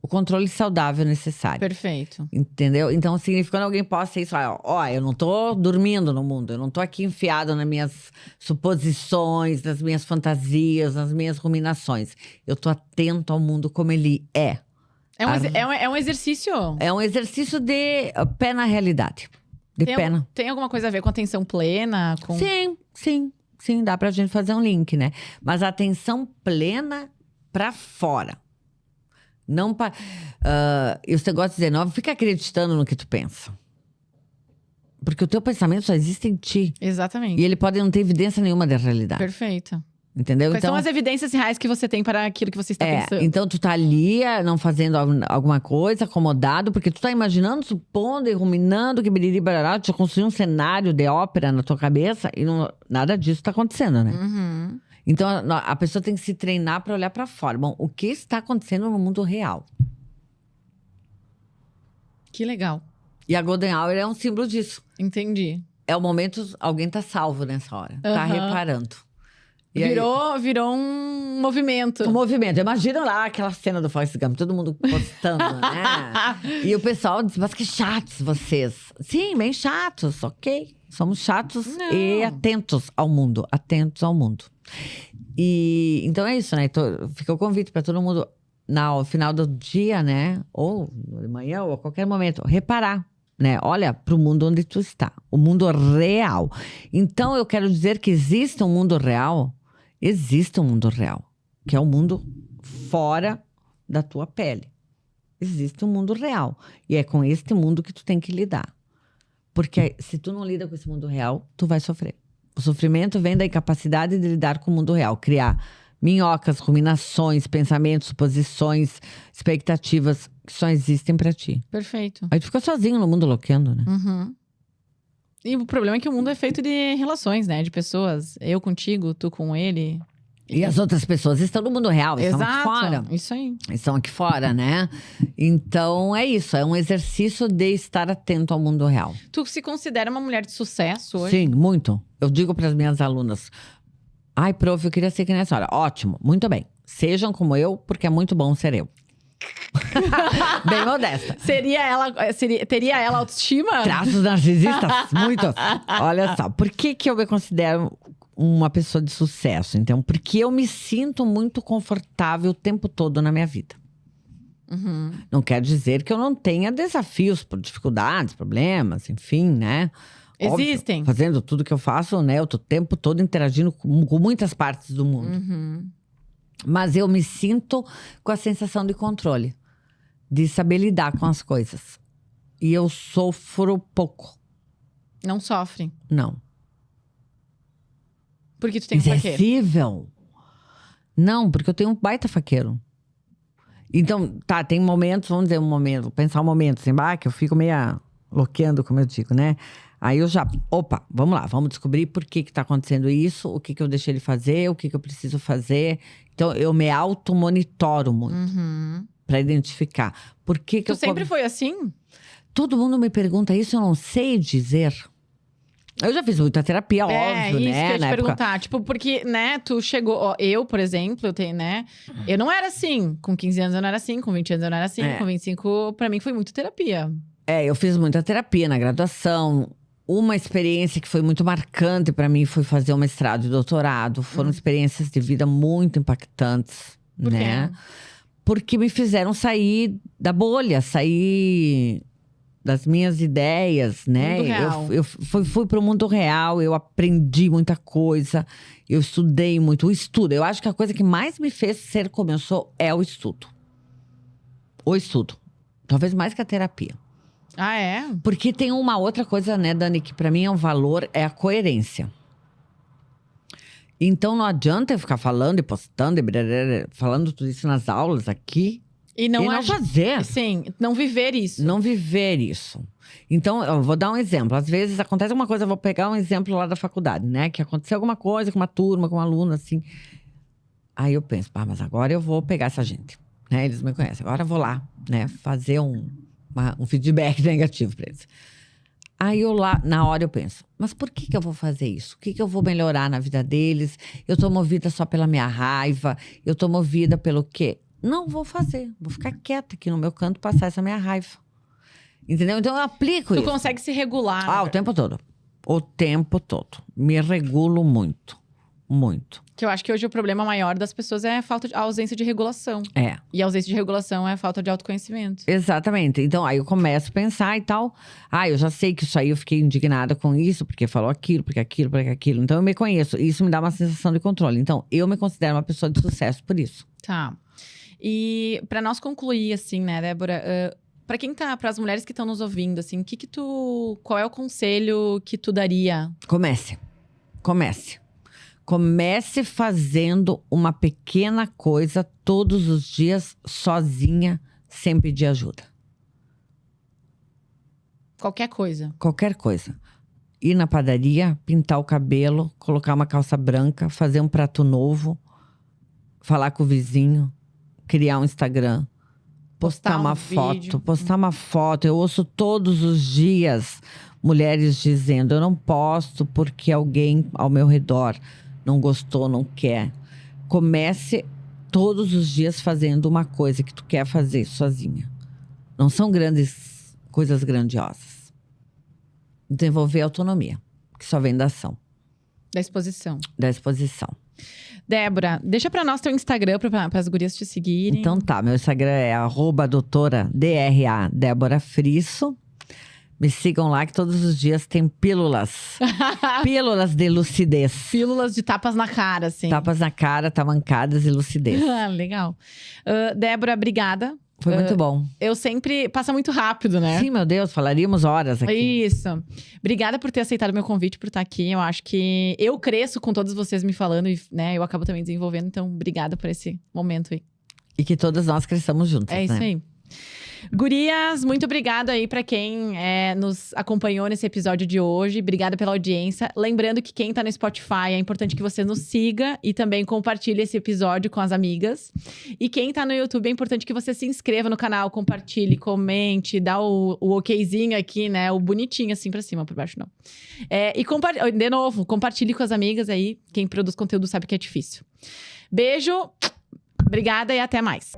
O controle saudável necessário. Perfeito. Entendeu? Então, significa quando alguém posta isso, ó, eu não tô dormindo no mundo, eu não tô aqui enfiado nas minhas suposições, nas minhas fantasias, nas minhas ruminações. Eu tô atento ao mundo como ele é. É um exercício. É um exercício de pé na realidade. Tem alguma coisa a ver com atenção plena? Sim, dá pra gente fazer um link, né? Mas a atenção plena pra fora. Não para. E você gosta de dizer, não fica acreditando no que tu pensa. Porque o teu pensamento só existe em ti. Exatamente. E ele pode não ter evidência nenhuma da realidade. Perfeito. Entendeu? Quais são as evidências reais que você tem para aquilo que você está pensando? Então tu tá ali, não fazendo alguma coisa, acomodado, porque tu tá imaginando, supondo e ruminando que biriri barará, tu construiu um cenário de ópera na tua cabeça e nada disso tá acontecendo, né? Então a pessoa tem que se treinar para olhar para fora. Bom, o que está acontecendo no mundo real? Que legal. E a Golden Hour é um símbolo disso. Entendi. É o momento, alguém tá salvo nessa hora. Tá reparando. Virou um movimento. Um movimento. Imagina lá aquela cena do Forrest Gump, todo mundo postando, né? E o pessoal diz, mas que chatos vocês. Sim, bem chatos, ok. Somos chatos e atentos ao mundo. Atentos ao mundo. E então é isso, né? Então, fica o convite para todo mundo, no final do dia, né? Ou de manhã, ou a qualquer momento, reparar. Né? Olha para o mundo onde tu está. O mundo real. Então, eu quero dizer que existe um mundo real. Existe um mundo real. Que é o mundo fora da tua pele. Existe um mundo real. E é com este mundo que tu tem que lidar. Porque se tu não lida com esse mundo real, tu vai sofrer. O sofrimento vem da incapacidade de lidar com o mundo real. Criar minhocas, ruminações, pensamentos, suposições, expectativas que só existem pra ti. Perfeito. Aí tu fica sozinho no mundo loquendo, né? E o problema é que o mundo é feito de relações, né? De pessoas. Eu contigo, tu com ele. E as outras pessoas estão no mundo real, estão aqui fora. Isso aí. Estão aqui fora, né? Então, é isso. É um exercício de estar atento ao mundo real. Tu se considera uma mulher de sucesso hoje? Sim, muito. Eu digo para as minhas alunas, ai, prof, eu queria ser que nem a senhora. Ótimo, muito bem. Sejam como eu, porque é muito bom ser eu. Bem modesta. Teria ela autoestima? Traços narcisistas, muitos. Olha só, por que eu me considero uma pessoa de sucesso? Então, porque eu me sinto muito confortável o tempo todo na minha vida. Uhum. Não quer dizer que eu não tenha desafios, dificuldades, problemas, enfim, né? Existem. Óbvio, fazendo tudo que eu faço, né? Eu tô o tempo todo interagindo com muitas partes do mundo. Uhum. Mas eu me sinto com a sensação de controle. De saber lidar com as coisas. E eu sofro pouco. Não sofre. Não. Porque tu tem um faqueiro. Inacessível. Não, porque eu tenho um baita faqueiro. Então, tá, tem momentos, vamos dizer vou pensar um momento, assim, que eu fico meio loqueando, como eu digo, né? Aí eu já, vamos lá, vamos descobrir por que tá acontecendo isso, o que eu deixei ele fazer, o que eu preciso fazer. Então, eu me auto-monitoro muito. Uhum. Pra identificar. Por que Tu sempre foi assim? Todo mundo me pergunta isso, eu não sei dizer. Eu já fiz muita terapia, óbvio, né? Isso que eu ia te perguntar. Tipo, porque, né, tu chegou... Ó, eu, por exemplo, eu tenho, né? Eu não era assim. Com 15 anos eu não era assim, com 20 anos eu não era assim. Com 25, pra mim, foi muito terapia. Eu fiz muita terapia na graduação. Uma experiência que foi muito marcante pra mim foi fazer um mestrado e doutorado. Foram experiências de vida muito impactantes, Por né? quê? Porque me fizeram sair da bolha, sair das minhas ideias, né? Mundo real. Eu fui para o mundo real, eu aprendi muita coisa, eu estudei muito. O estudo, eu acho que a coisa que mais me fez ser como eu sou é o estudo. O estudo. Talvez mais que a terapia. Ah, é? Porque tem uma outra coisa, né, Dani, que para mim é um valor, é a coerência. Então não adianta eu ficar falando e postando, falando tudo isso nas aulas aqui E não fazer. Sim, não viver isso. Não viver isso. Então, eu vou dar um exemplo. Às vezes acontece alguma coisa, eu vou pegar um exemplo lá da faculdade, né? Que aconteceu alguma coisa com uma turma, com um aluno, assim. Aí eu penso, mas agora eu vou pegar essa gente, né? Eles me conhecem. Agora eu vou lá, né? Fazer um feedback negativo pra eles. Aí eu lá, na hora eu penso, mas por que eu vou fazer isso? O que eu vou melhorar na vida deles? Eu tô movida só pela minha raiva? Eu tô movida pelo quê? Não vou fazer. Vou ficar quieta aqui no meu canto, passar essa minha raiva. Entendeu? Então eu aplico isso. Tu consegue se regular. O tempo todo. O tempo todo. Me regulo muito. Muito. Que eu acho que hoje o problema maior das pessoas é a ausência de regulação. E a ausência de regulação é a falta de autoconhecimento. Exatamente. Então, aí eu começo a pensar e tal. Eu já sei que isso aí eu fiquei indignada com isso, porque falou aquilo, porque aquilo, porque aquilo. Então, eu me conheço. Isso me dá uma sensação de controle. Então, eu me considero uma pessoa de sucesso por isso. Tá. E pra nós concluir, assim, né, Débora? Para as mulheres que estão nos ouvindo, assim, qual é o conselho que tu daria? Comece fazendo uma pequena coisa todos os dias, sozinha, sem pedir ajuda. Qualquer coisa. Qualquer coisa. Ir na padaria, pintar o cabelo, colocar uma calça branca, fazer um prato novo, falar com o vizinho, criar um Instagram, postar uma foto. Eu ouço todos os dias mulheres dizendo, eu não posto porque alguém ao meu redor não gostou, não quer. Comece todos os dias fazendo uma coisa que tu quer fazer sozinha. Não são coisas grandiosas. Desenvolver autonomia, que só vem da ação. Da exposição. Da exposição. Débora, deixa pra nós teu Instagram para as gurias te seguirem. Então tá, meu Instagram é @doutora DRA Débora Frisso. Me sigam lá que todos os dias tem pílulas. Pílulas de lucidez. Pílulas de tapas na cara, assim. Tapas na cara, tamancadas e lucidez. Legal. Débora, obrigada. Foi muito bom. Eu sempre... Passa muito rápido, né? Sim, meu Deus, falaríamos horas aqui. Isso. Obrigada por ter aceitado o meu convite, por estar aqui. Eu acho que eu cresço com todos vocês me falando e, né, eu acabo também desenvolvendo. Então, obrigada por esse momento aí. E que todas nós cresçamos juntas, É isso aí. Gurias, muito obrigada aí pra quem nos acompanhou nesse episódio de hoje. Obrigada pela audiência. Lembrando que quem tá no Spotify, é importante que você nos siga e também compartilhe esse episódio com as amigas. E quem tá no YouTube, é importante que você se inscreva no canal, compartilhe, comente, dá o okzinho aqui, né? O bonitinho assim pra cima, por baixo não. E de novo, compartilhe com as amigas aí. Quem produz conteúdo sabe que é difícil. Beijo, obrigada e até mais.